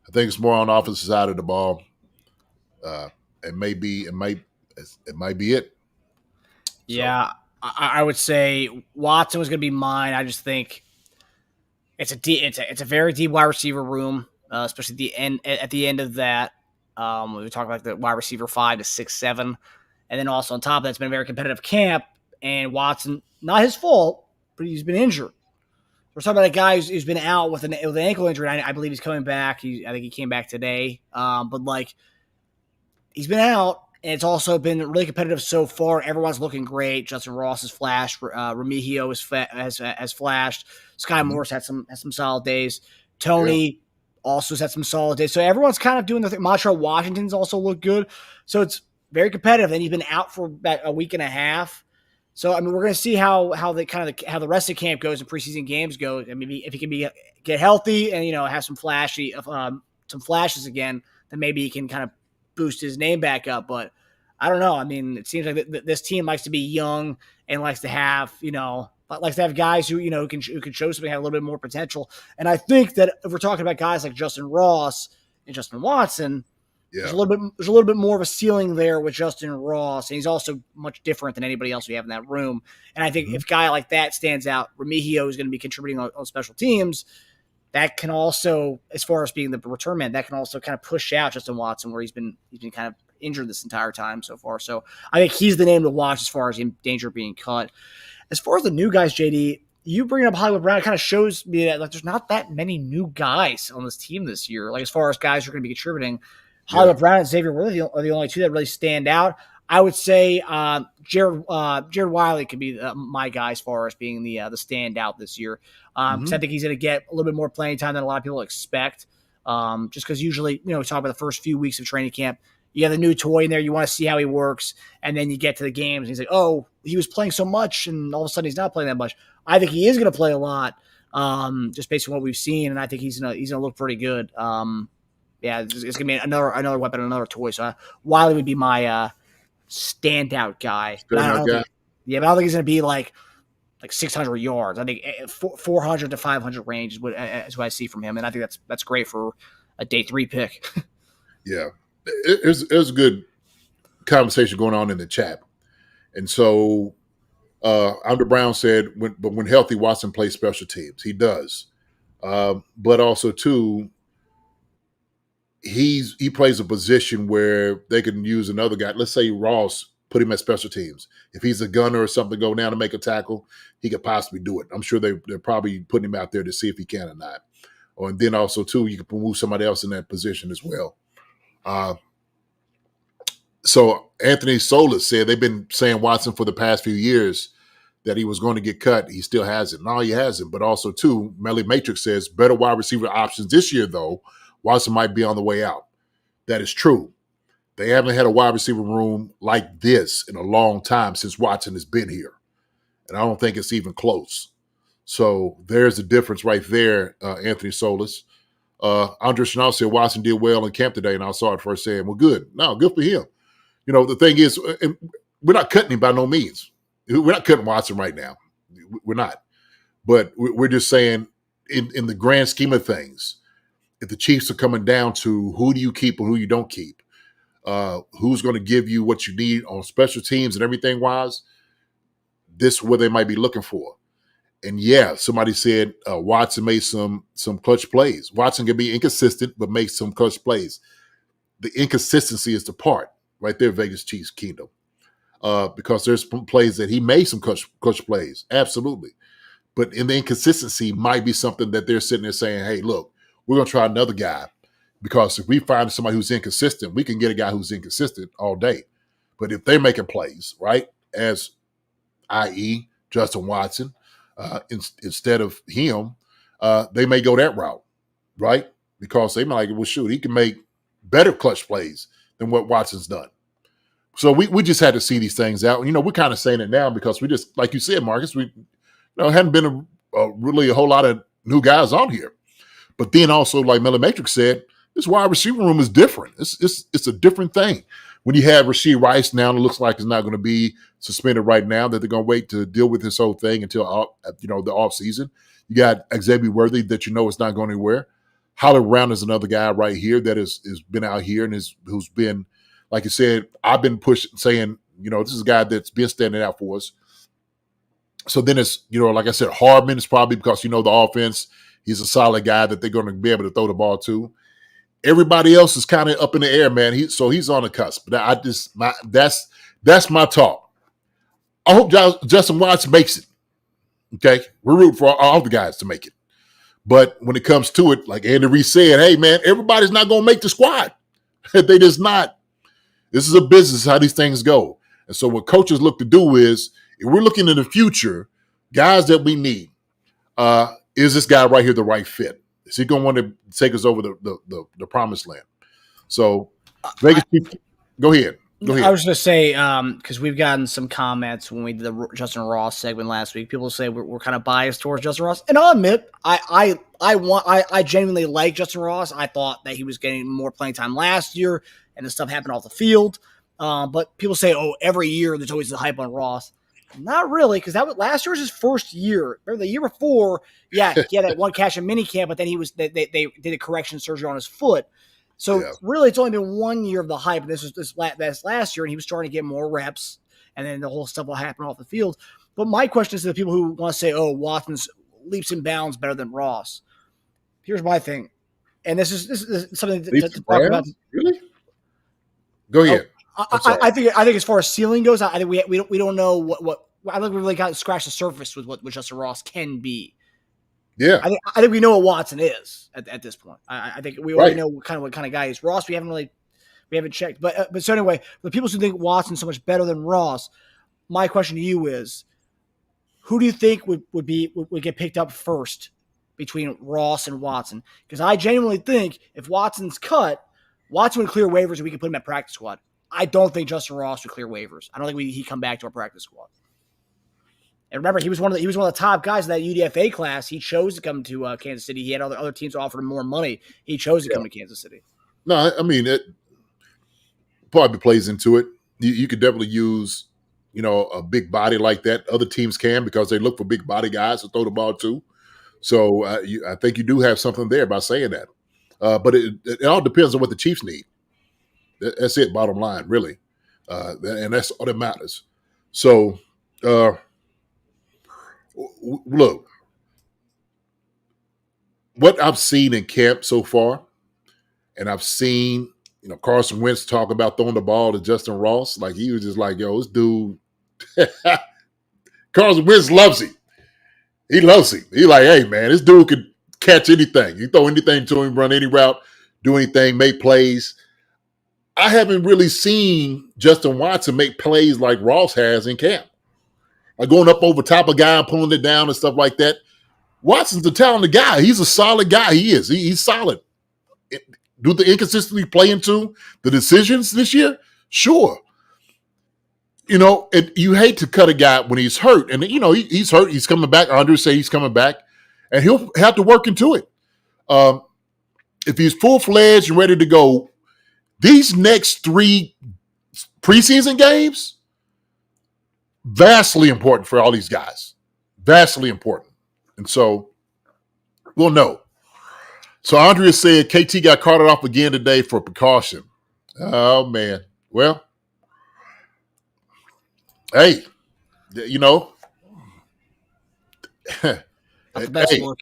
I think it's more on the offensive side of the ball. It might be it. Yeah, so. I would say Watson was going to be mine. I just think it's a very deep wide receiver room, especially at the end of that. We talk about the wide receiver 5 to 6, 7, and then also on top of that, it's been a very competitive camp. And Watson, not his fault, but he's been injured. We're talking about a guy who's been out with an ankle injury. I believe he's coming back. I think he came back today. But he's been out, and it's also been really competitive so far. Everyone's looking great. Justin Ross has flashed. Remigio has flashed. Sky Morris had some solid days. Tony also has had some solid days. So everyone's kind of doing their thing. Montreal Washington's also looked good. So it's very competitive. And he's been out for about a week and a half. So, I mean, we're going to see how the rest of camp goes and preseason games go. I mean, if he can get healthy and, have some flashes again, then maybe he can kind of boost his name back up. But I don't know. I mean, it seems like this team likes to be young and likes to have, likes to have guys who can show something, have a little bit more potential. And I think that if we're talking about guys like Justin Ross and Justin Watson, there's a little bit more of a ceiling there with Justin Ross, and he's also much different than anybody else we have in that room. And I think if a guy like that stands out, Remigio is going to be contributing on special teams. That can also, as far as being the return man, that can also kind of push out Justin Watson, where he's been kind of injured this entire time so far. So I think he's the name to watch as far as in danger of being cut. As far as the new guys, JD, you bringing up Hollywood Brown, it kind of shows me that there's not that many new guys on this team this year. As far as guys who are going to be contributing, Hollywood Brown and Xavier Worthy are the only two that really stand out. I would say Jared Wiley could be my guy as far as being the standout this year. Because I think he's going to get a little bit more playing time than a lot of people expect. Just because usually, we talk about the first few weeks of training camp, you have a new toy in there, you want to see how he works, and then you get to the games, and he's like, oh, he was playing so much, and all of a sudden he's not playing that much. I think he is going to play a lot, just based on what we've seen, and I think he's gonna look pretty good. It's going to be another weapon, another toy. So Wiley would be my standout guy. But I don't think he's going to be like 600 yards. I think 400 to 500 range is what I see from him, and I think that's great for a day 3 pick. Yeah, there's a good conversation going on in the chat, and so Andre Brown said, when healthy, Watson plays special teams. He does, but also too, he plays a position where they can use another guy. Let's say Ross, put him at special teams. If he's a gunner or something, go down to make a tackle, he could possibly do it. I'm sure they're probably putting him out there to see if he can or not. And then also too, you can move somebody else in that position as well. So Anthony Solis said they've been saying Watson for the past few years that he was going to get cut. He still hasn't. No, he hasn't. But also too, Melly Matrix says better wide receiver options this year though. Watson might be on the way out. That is true. They haven't had a wide receiver room like this in a long time since Watson has been here. And I don't think it's even close. So there's a difference right there, Anthony Solis. Andre Chanel said Watson did well in camp today, and I saw it first saying, well, good. No, good for him. The thing is, we're not cutting him by no means. We're not cutting Watson right now. We're not. But we're just saying in the grand scheme of things, if the Chiefs are coming down to who do you keep and who you don't keep, who's going to give you what you need on special teams and everything wise, this is what they might be looking for. And yeah, somebody said Watson made some clutch plays. Watson can be inconsistent, but make some clutch plays. The inconsistency is the part right there, Vegas Chiefs Kingdom, because there's plays that he made some clutch plays, absolutely. But in the inconsistency might be something that they're sitting there saying, hey, look, we're going to try another guy, because if we find somebody who's inconsistent, we can get a guy who's inconsistent all day. But if they're making plays, right, as i.e. Justin Watson, instead of him, they may go that route, right? Because they might like, well, shoot, he can make better clutch plays than what Watson's done. So we just had to see these things out. We're kind of saying it now because we just, like you said, Marcus, we hadn't been really a whole lot of new guys on here. But then also, like Melly Matrix said, this wide receiver room is different. It's a different thing. When you have Rashee Rice now, it looks like it's not going to be suspended right now, that they're going to wait to deal with this whole thing until the offseason. You got Xavier Worthy that it's not going anywhere. Hollywood Brown is another guy right here that has been out here and who's been, like you said, I've been pushing, saying, this is a guy that's been standing out for us. So then it's, like I said, Hardman is probably because, the offense, he's a solid guy that they're going to be able to throw the ball to. Everybody else is kind of up in the air, man. He's on the cusp. But that's my talk. I hope Justin Watson makes it. Okay, we're rooting for all the guys to make it. But when it comes to it, like Andy Rees said, hey man, everybody's not going to make the squad. They just not. This is a business, how these things go. And so what coaches look to do is, if we're looking in the future, guys that we need, is this guy right here the right fit? Is he going to want to take us over the promised land? So, Vegas, go ahead. I was going to say, because we've gotten some comments when we did the Justin Ross segment last week. People say we're kind of biased towards Justin Ross, and I'll admit, I genuinely like Justin Ross. I thought that he was getting more playing time last year, and the stuff happened off the field. But people say, every year there's always the hype on Ross. Not really, because that was last year was his first year. Remember the year before, he had that one catch in minicamp, but then they did a correction surgery on his foot. So really, it's only been 1 year of the hype, and this last year, and he was starting to get more reps, and then the whole stuff will happen off the field. But my question is to the people who want to say, "Oh, Watson's leaps and bounds better than Ross." Here's my thing, and this is something to talk about. Really? Go ahead. I think as far as ceiling goes, I think we don't know what I think we really got to scratch the surface with what Justin Ross can be. Yeah, I think we know what Watson is at this point. I think we already know what kind of guy he is. Ross, we haven't checked, but so anyway, the people who think Watson's so much better than Ross, my question to you is, who do you think would get picked up first between Ross and Watson? Because I genuinely think if Watson's cut, Watson would clear waivers and we can put him at practice squad. I don't think Justin Ross would clear waivers. I don't think he'd come back to our practice squad. And remember, he was one of the top guys in that UDFA class. He chose to come to Kansas City. He had other teams offer him more money. He chose to come to Kansas City. No, I mean it probably plays into it. You could definitely use, a big body like that. Other teams can because they look for big body guys to throw the ball to. So I think you do have something there by saying that. But it all depends on what the Chiefs need. That's it, bottom line, really. And that's all that matters. So, look, what I've seen in camp so far, and I've seen, Carson Wentz talk about throwing the ball to Justin Ross. Like, he was just like, yo, this dude, Carson Wentz loves him. He loves him. He's like, hey, man, this dude could catch anything. You throw anything to him, run any route, do anything, make plays. I haven't really seen Justin Watson make plays like Ross has in camp. Like going up over top of a guy and pulling it down and stuff like that. Watson's a talented guy. He's a solid guy. He is. He's solid. Do the inconsistency play into the decisions this year? Sure. You hate to cut a guy when he's hurt. And, he's hurt. He's coming back. Andre say he's coming back. And he'll have to work into it. If he's full-fledged and ready to go, these next 3 preseason games, vastly important for all these guys. Vastly important. And so, we'll know. So, Andrea said KT got carted off again today for precaution. Oh, man. Well, hey, Not the best look.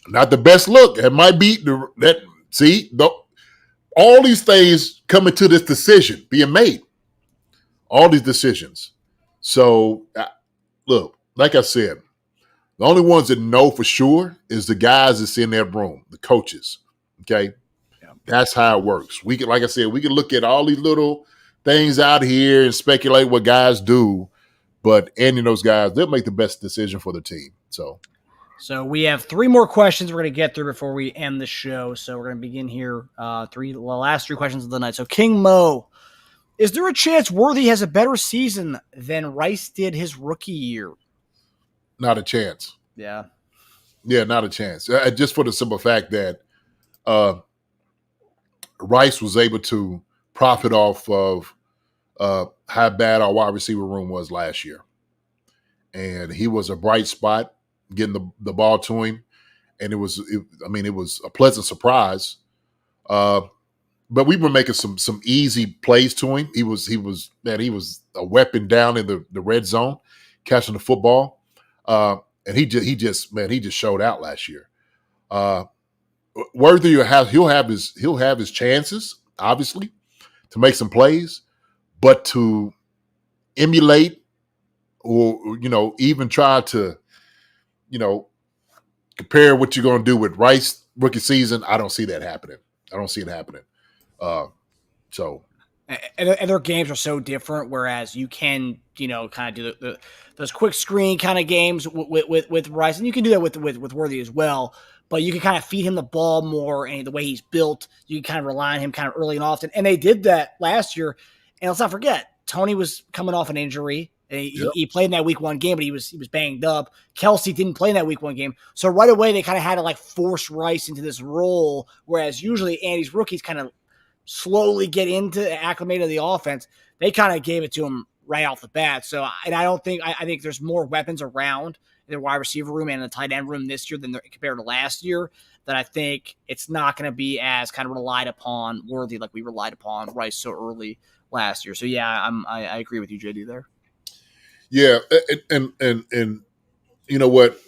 Not the best look. It might be all these things coming to this decision being made. All these decisions. So, look, like I said, the only ones that know for sure is the guys that's in that room, the coaches. Okay? Yeah. That's how it works. We can, like I said, we can look at all these little things out here and speculate what guys do, but Andy and those guys, they'll make the best decision for the team. So we have 3 more questions we're going to get through before we end the show. So we're going to begin here. The last 3 questions of the night. So King Mo, is there a chance Worthy has a better season than Rice did his rookie year? Not a chance. Yeah. Yeah, not a chance. Just for the simple fact that Rice was able to profit off of how bad our wide receiver room was last year. And he was a bright spot getting the ball to him. And it was a pleasant surprise. But we were making some easy plays to him. He was a weapon down in the red zone, catching the football. And he just showed out last year. Worthy he'll have his chances, obviously, to make some plays, but to emulate or even try to compare what you're going to do with Rice rookie season, I don't see that happening. I don't see it happening. And their games are so different, whereas you can, kind of do those quick screen kind of games with Rice, and you can do that with Worthy as well. But you can kind of feed him the ball more, and the way he's built, you can kind of rely on him kind of early and often. And they did that last year. And let's not forget, Tony was coming off an injury. He played in that week 1 game, but he was banged up. Kelsey didn't play in that week 1 game. So right away, they kind of had to force Rice into this role, whereas usually Andy's rookies kind of slowly get into acclimate to the offense. They kind of gave it to him right off the bat. So, and I think there's more weapons around in the wide receiver room and the tight end room this year than compared to last year. That I think it's not going to be as kind of relied upon Worthy like we relied upon Rice so early last year. So yeah, I agree with you, JD, there. Yeah, and you know what?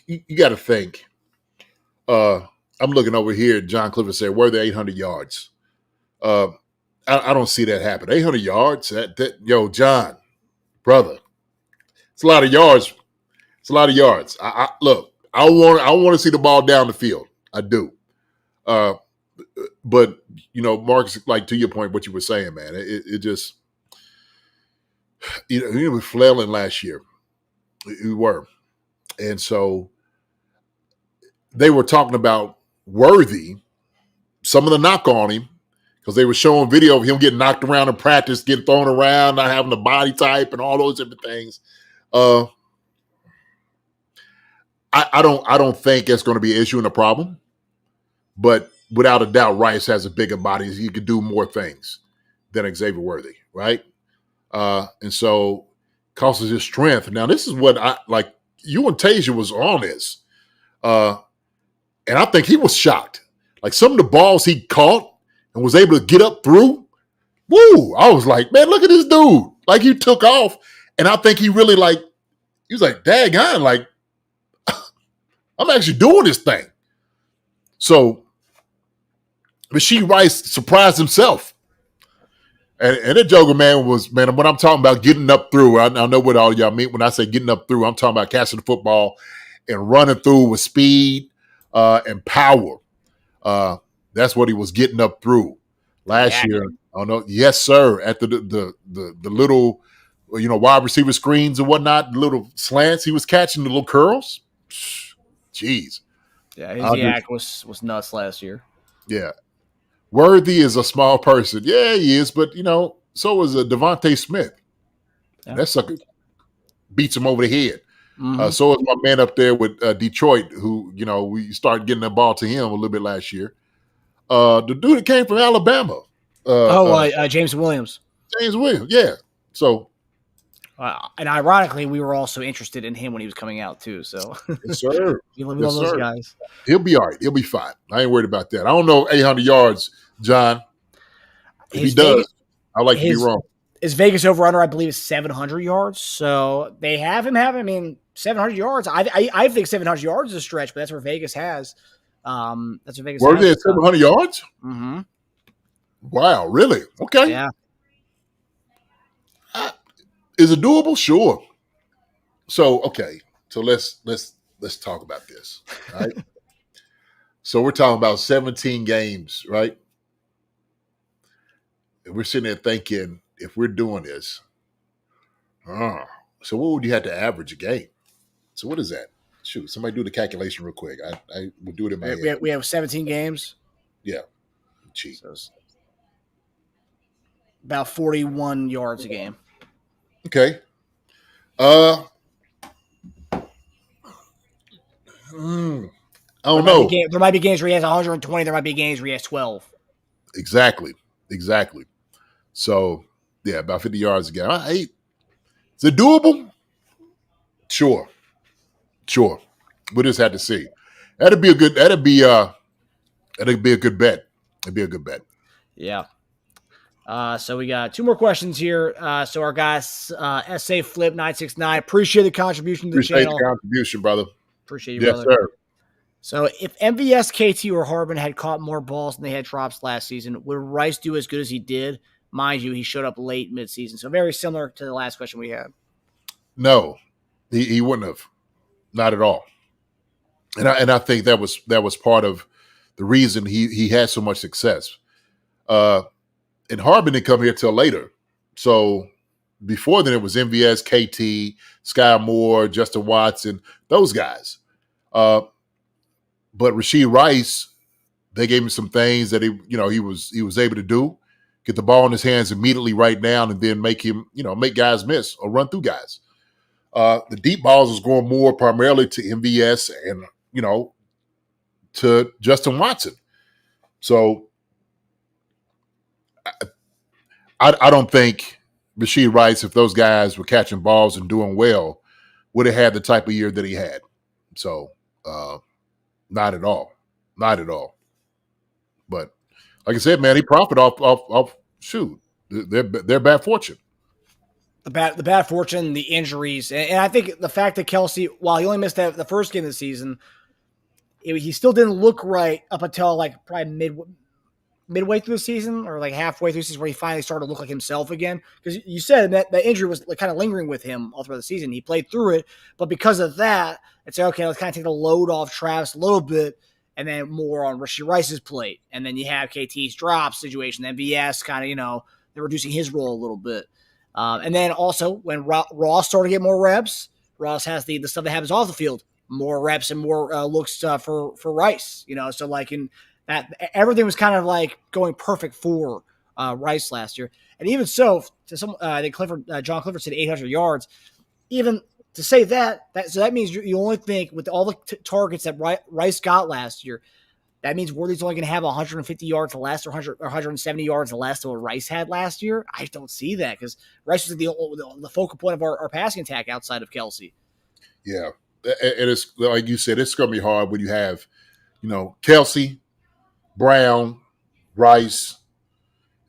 You got to think. I'm looking over here. John Clifford said, "Were there 800 yards?" I don't see that happen. 800 yards? Yo, John, brother, it's a lot of yards. It's a lot of yards. Look. I want to see the ball down the field. I do. But Marcus, like to your point, what you were saying, man, it just we were flailing last year. We were, and so they were talking about Worthy, some of the knock on him, because they were showing video of him getting knocked around in practice, getting thrown around, not having the body type, and all those different things. I don't think it's going to be an issue and a problem, but without a doubt, Rice has a bigger body. He could do more things than Xavier Worthy, right? And so causes his strength. Now, this is what I like. You and Tasia was on this, and I think he was shocked. Like some of the balls he caught and was able to get up through. Woo! I was like, man, look at this dude. Like he took off, and I think he really he was like, daggone, like. I'm actually doing this thing. So, Rasheed Rice surprised himself. And that joker, man, when I'm talking about getting up through, I know what all y'all mean when I say getting up through. I'm talking about catching the football and running through with speed and power. That's what he was getting up through last year. I don't know. Yes, sir. At the little, wide receiver screens and whatnot, the little slants he was catching, the little curls. Jeez. Yeah, his yak was nuts last year. Yeah. Worthy is a small person. Yeah, he is, but so is Devontae Smith. Yeah. That sucker beats him over the head. Mm-hmm. So is my man up there with Detroit, who, we started getting the ball to him a little bit last year. The dude that came from Alabama. James Williams. James Williams, yeah. So and ironically, we were also interested in him when he was coming out too. So, yes, sir. We love those guys. He'll be all right. He'll be fine. I ain't worried about that. I don't know 800 yards, John. If he does, I like to be wrong. His Vegas over/under, I believe, is 700 yards. So they have him having. I mean, 700 yards. I think 700 yards is a stretch, but that's where Vegas has. That's what Vegas. Were they at 700 yards? Mm-hmm. Wow, really? Okay. Yeah. Is it doable? Sure. So, okay. So let's talk about this, right? So we're talking about 17 games, right? And we're sitting there thinking, if we're doing this, so what would you have to average a game? So what is that? Shoot, somebody do the calculation real quick. I will do it in my head. We have 17 games. Yeah. Cheap. So about 41 yards a game. Okay. I don't know. There might be games where he has 120. There might be games where he has 12. Exactly. So, yeah, about 50 yards a game. Is it doable? Sure. We'll just have to see. That'd be a good bet. It'd be a good bet. Yeah. So we got two more questions here. So our guys, SA Flip 969, appreciate the contribution to the channel. Appreciate the contribution, brother. Appreciate you, brother. Yes, sir. So if MVS, KT, or Harbin had caught more balls than they had drops last season, would Rice do as good as he did? Mind you, he showed up late midseason. So very similar to the last question we had. No, he wouldn't have. Not at all. And I think that was part of the reason he had so much success. And Harbin didn't come here till later. So before then, it was MVS, KT, Sky Moore, Justin Watson, those guys. But Rasheed Rice, they gave him some things that he was able to do, get the ball in his hands immediately right down, and then make guys miss or run through guys. The deep balls was going more primarily to MVS and to Justin Watson. So I don't think Rashee Rice, if those guys were catching balls and doing well, would have had the type of year that he had. So, not at all. Not at all. But like I said, man, he profited off their bad fortune. The bad fortune, the injuries, and I think the fact that Kelce, while he only missed the first game of the season, he still didn't look right up until like probably midway through the season or like halfway through the season where he finally started to look like himself again. Because you said that injury was like kind of lingering with him all throughout the season. He played through it, but because of that, it's like, okay, let's kind of take the load off Travis a little bit and then more on Rashee Rice's plate. And then you have KT's drop situation, then VS kind of, they're reducing his role a little bit. And then also when Ross started to get more reps, Ross has the stuff that happens off the field, more reps and more looks for Rice, so like in that everything was kind of like going perfect for Rice last year. And even so, to some, I think John Clifford said 800 yards. Even to say that so that means you only think with all the targets that Rice got last year, that means Worthy's only going to have 150 yards less or 170 yards less than what Rice had last year. I don't see that because Rice was the focal point of our passing attack outside of Kelce. Yeah. And it's like you said, it's going to be hard when you have, Kelce, Brown, Rice,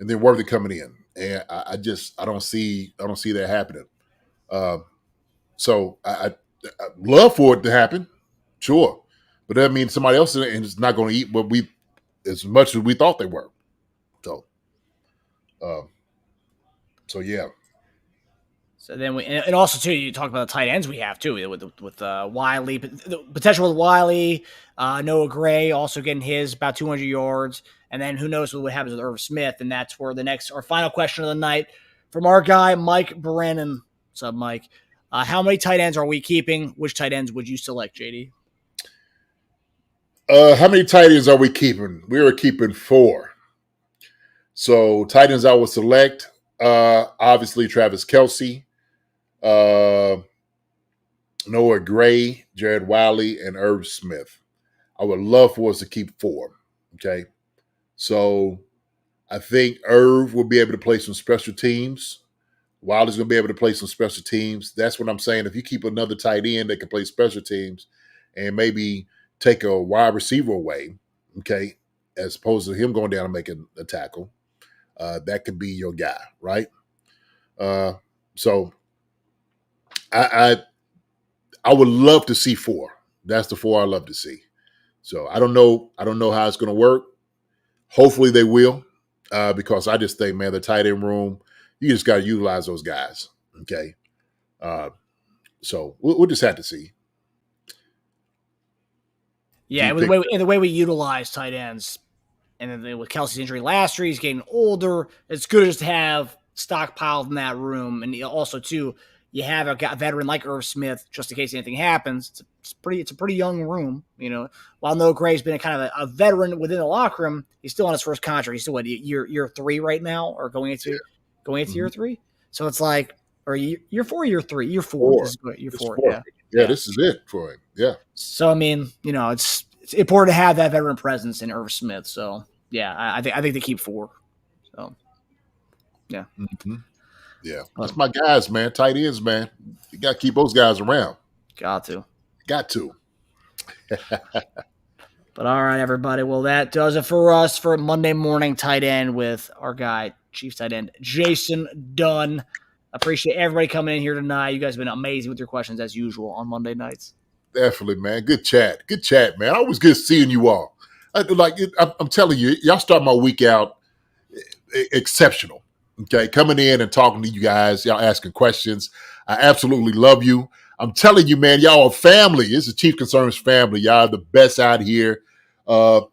and then Worthy coming in. And I don't see that happening. So I love for it to happen, sure. But that means somebody else is not going to eat what as much as we thought they were. So yeah. So then and also too, you talk about the tight ends we have too with Wiley, the potential with Wiley, Noah Gray also getting his about 200 yards, and then who knows what happens with Irv Smith, and that's where our final question of the night from our guy Mike Brennan. What's up, Mike? How many tight ends are we keeping? Which tight ends would you select, JD? How many tight ends are we keeping? We are keeping 4. So tight ends I would select, obviously Travis Kelce, Noah Gray, Jared Wiley, and Irv Smith. I would love for us to keep 4. Okay. So I think Irv will be able to play some special teams. Wiley's going to be able to play some special teams. That's what I'm saying. If you keep another tight end that can play special teams and maybe take a wide receiver away, okay, as opposed to him going down and making a tackle, that could be your guy, right? So I would love to see 4. That's the 4 I love to see. So I don't know how it's going to work. Hopefully they will, because I just think, man, the tight end room, you just got to utilize those guys, okay? So we'll just have to see. Yeah, the way we utilize tight ends, and then with Kelce's injury last year, he's getting older. It's good just to have stockpiled in that room, and also too, you have a veteran like Irv Smith just in case anything happens. It's a pretty young room, While Noah Gray's been a a veteran within the locker room, he's still on his first contract. He's still year 3 right now, or going into year 3. So it's like, or year 4, year 3, year 4. Year 4. Yeah, this is it for him. Yeah. So I mean, it's important to have that veteran presence in Irv Smith. So yeah, I think they keep 4. So yeah. Mm-hmm. Yeah. That's my guys, man. Tight ends, man. You got to keep those guys around. Got to. But all right, everybody. Well, that does it for us for Monday morning tight end with our guy, Chiefs tight end Jason Dunn. Appreciate everybody coming in here tonight. You guys have been amazing with your questions as usual on Monday nights. Definitely, man. Good chat, man. Always good seeing you all. I'm telling you, y'all start my week out exceptional. Okay, coming in and talking to you guys, y'all asking questions. I absolutely love you. I'm telling you, man, y'all are family. It's a Chief Concerns family. Y'all are the best out here. And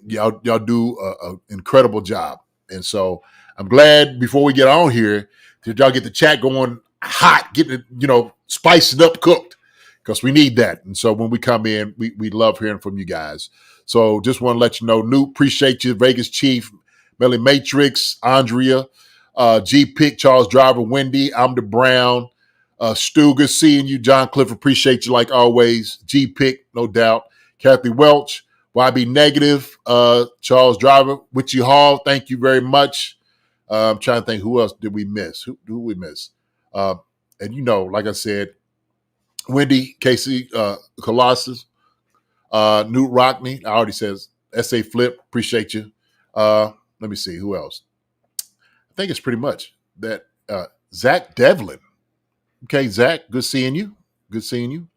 y'all do an incredible job. And so I'm glad before we get on here that y'all get the chat going hot, getting it, spiced up, cooked, because we need that. And so when we come in, we love hearing from you guys. So just want to let you know, Newt, appreciate you, Vegas Chief, Melly Matrix, Andrea, G-Pick, Charles Driver, Wendy, I'm the Brown, Stuga, seeing you, John Clifford, appreciate you like always, G-Pick, no doubt, Kathy Welch, YB Negative, Charles Driver, Witchy Hall, thank you very much. I'm trying to think who else did we miss? Who we miss? And like I said, Wendy, Casey, Colossus, Newt Rockney. I already says SA Flip. Appreciate you. Let me see who else. I think it's pretty much that. Zach Devlin. Okay, Zach. Good seeing you. Good seeing you.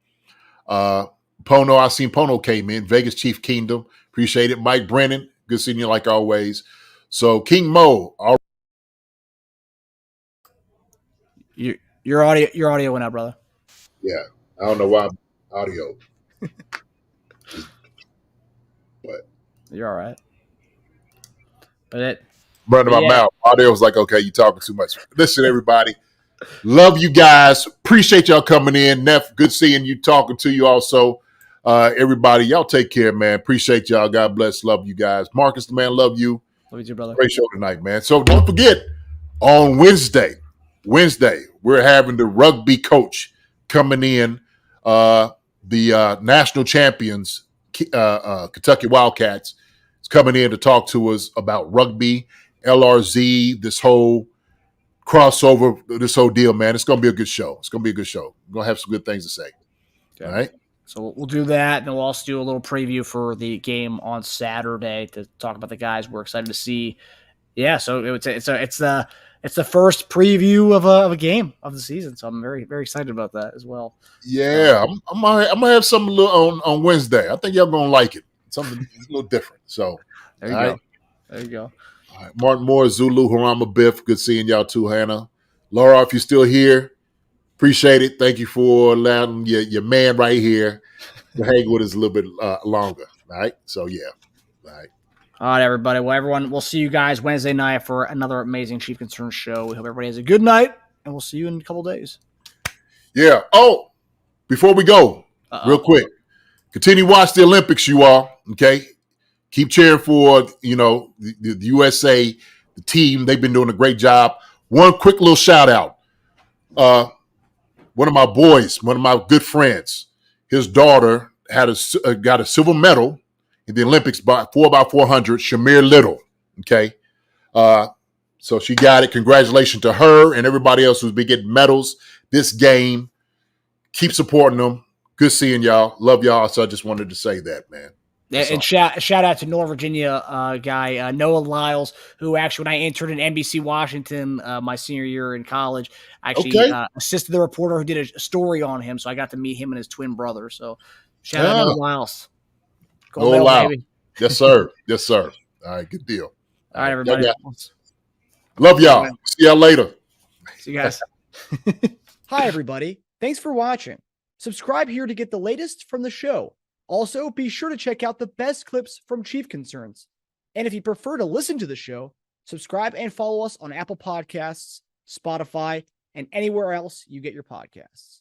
Pono, I seen Pono came in. Vegas Chief Kingdom. Appreciate it. Mike Brennan. Good seeing you like always. So King Mo. Your audio went out, brother. Yeah. I don't know why audio. But You're all right. But running my yeah. mouth. Audio was like, okay, you talking too much. Listen, everybody. Love you guys. Appreciate y'all coming in. Neff, good seeing you, talking to you also. Everybody, y'all take care, man. Appreciate y'all. God bless. Love you guys. Marcus, the man, love you. Love you too, brother. Great show tonight, man. So don't forget, on Wednesday, we're having the rugby coach coming in, the national champions, Kentucky Wildcats, is coming in to talk to us about rugby, LRZ, this whole crossover, this whole deal, man. It's going to be a good show. It's going to be a good show. We're going to have some good things to say. Okay. All right. So we'll do that, and we'll also do a little preview for the game on Saturday to talk about the guys we're excited to see. Yeah, so it's the first preview of a game of the season, so I'm very, very excited about that as well. Yeah, I'm gonna have something on Wednesday. I think y'all gonna like it. Something a little different. So there you go. Right. There you go. All right. Martin Moore, Zulu, Harama Biff. Good seeing y'all too, Hannah. Laura, if you're still here, appreciate it. Thank you for allowing your man right here to hang with us a little bit longer. All right. So yeah. All right. All right, everybody. Well, everyone, we'll see you guys Wednesday night for another amazing Chief Concerns show. We hope everybody has a good night, and we'll see you in a couple days. Yeah. Oh, before we go, real quick, continue to watch the Olympics, you all. Okay. Keep cheering for, the USA, the team. They've been doing a great job. One quick little shout out. One of my boys, one of my good friends, his daughter got a silver medal in the Olympics by 4x400, Shamir Little. Okay. So she got it. Congratulations to her and everybody else who's been getting medals this game. Keep supporting them. Good seeing y'all. Love y'all. So I just wanted to say that, man. And shout out to Northern Virginia guy, Noah Lyles, who actually, when I interned at NBC Washington my senior year in college, actually assisted the reporter who did a story on him. So I got to meet him and his twin brother. So shout out to Noah Lyles. Go Lyles. Yes, sir. Yes, sir. All right. Good deal. All right, everybody. Love y'all. See y'all later. See you guys. Hi, everybody. Thanks for watching. Subscribe here to get the latest from the show. Also, be sure to check out the best clips from Chief Concerns. And if you prefer to listen to the show, subscribe and follow us on Apple Podcasts, Spotify, and anywhere else you get your podcasts.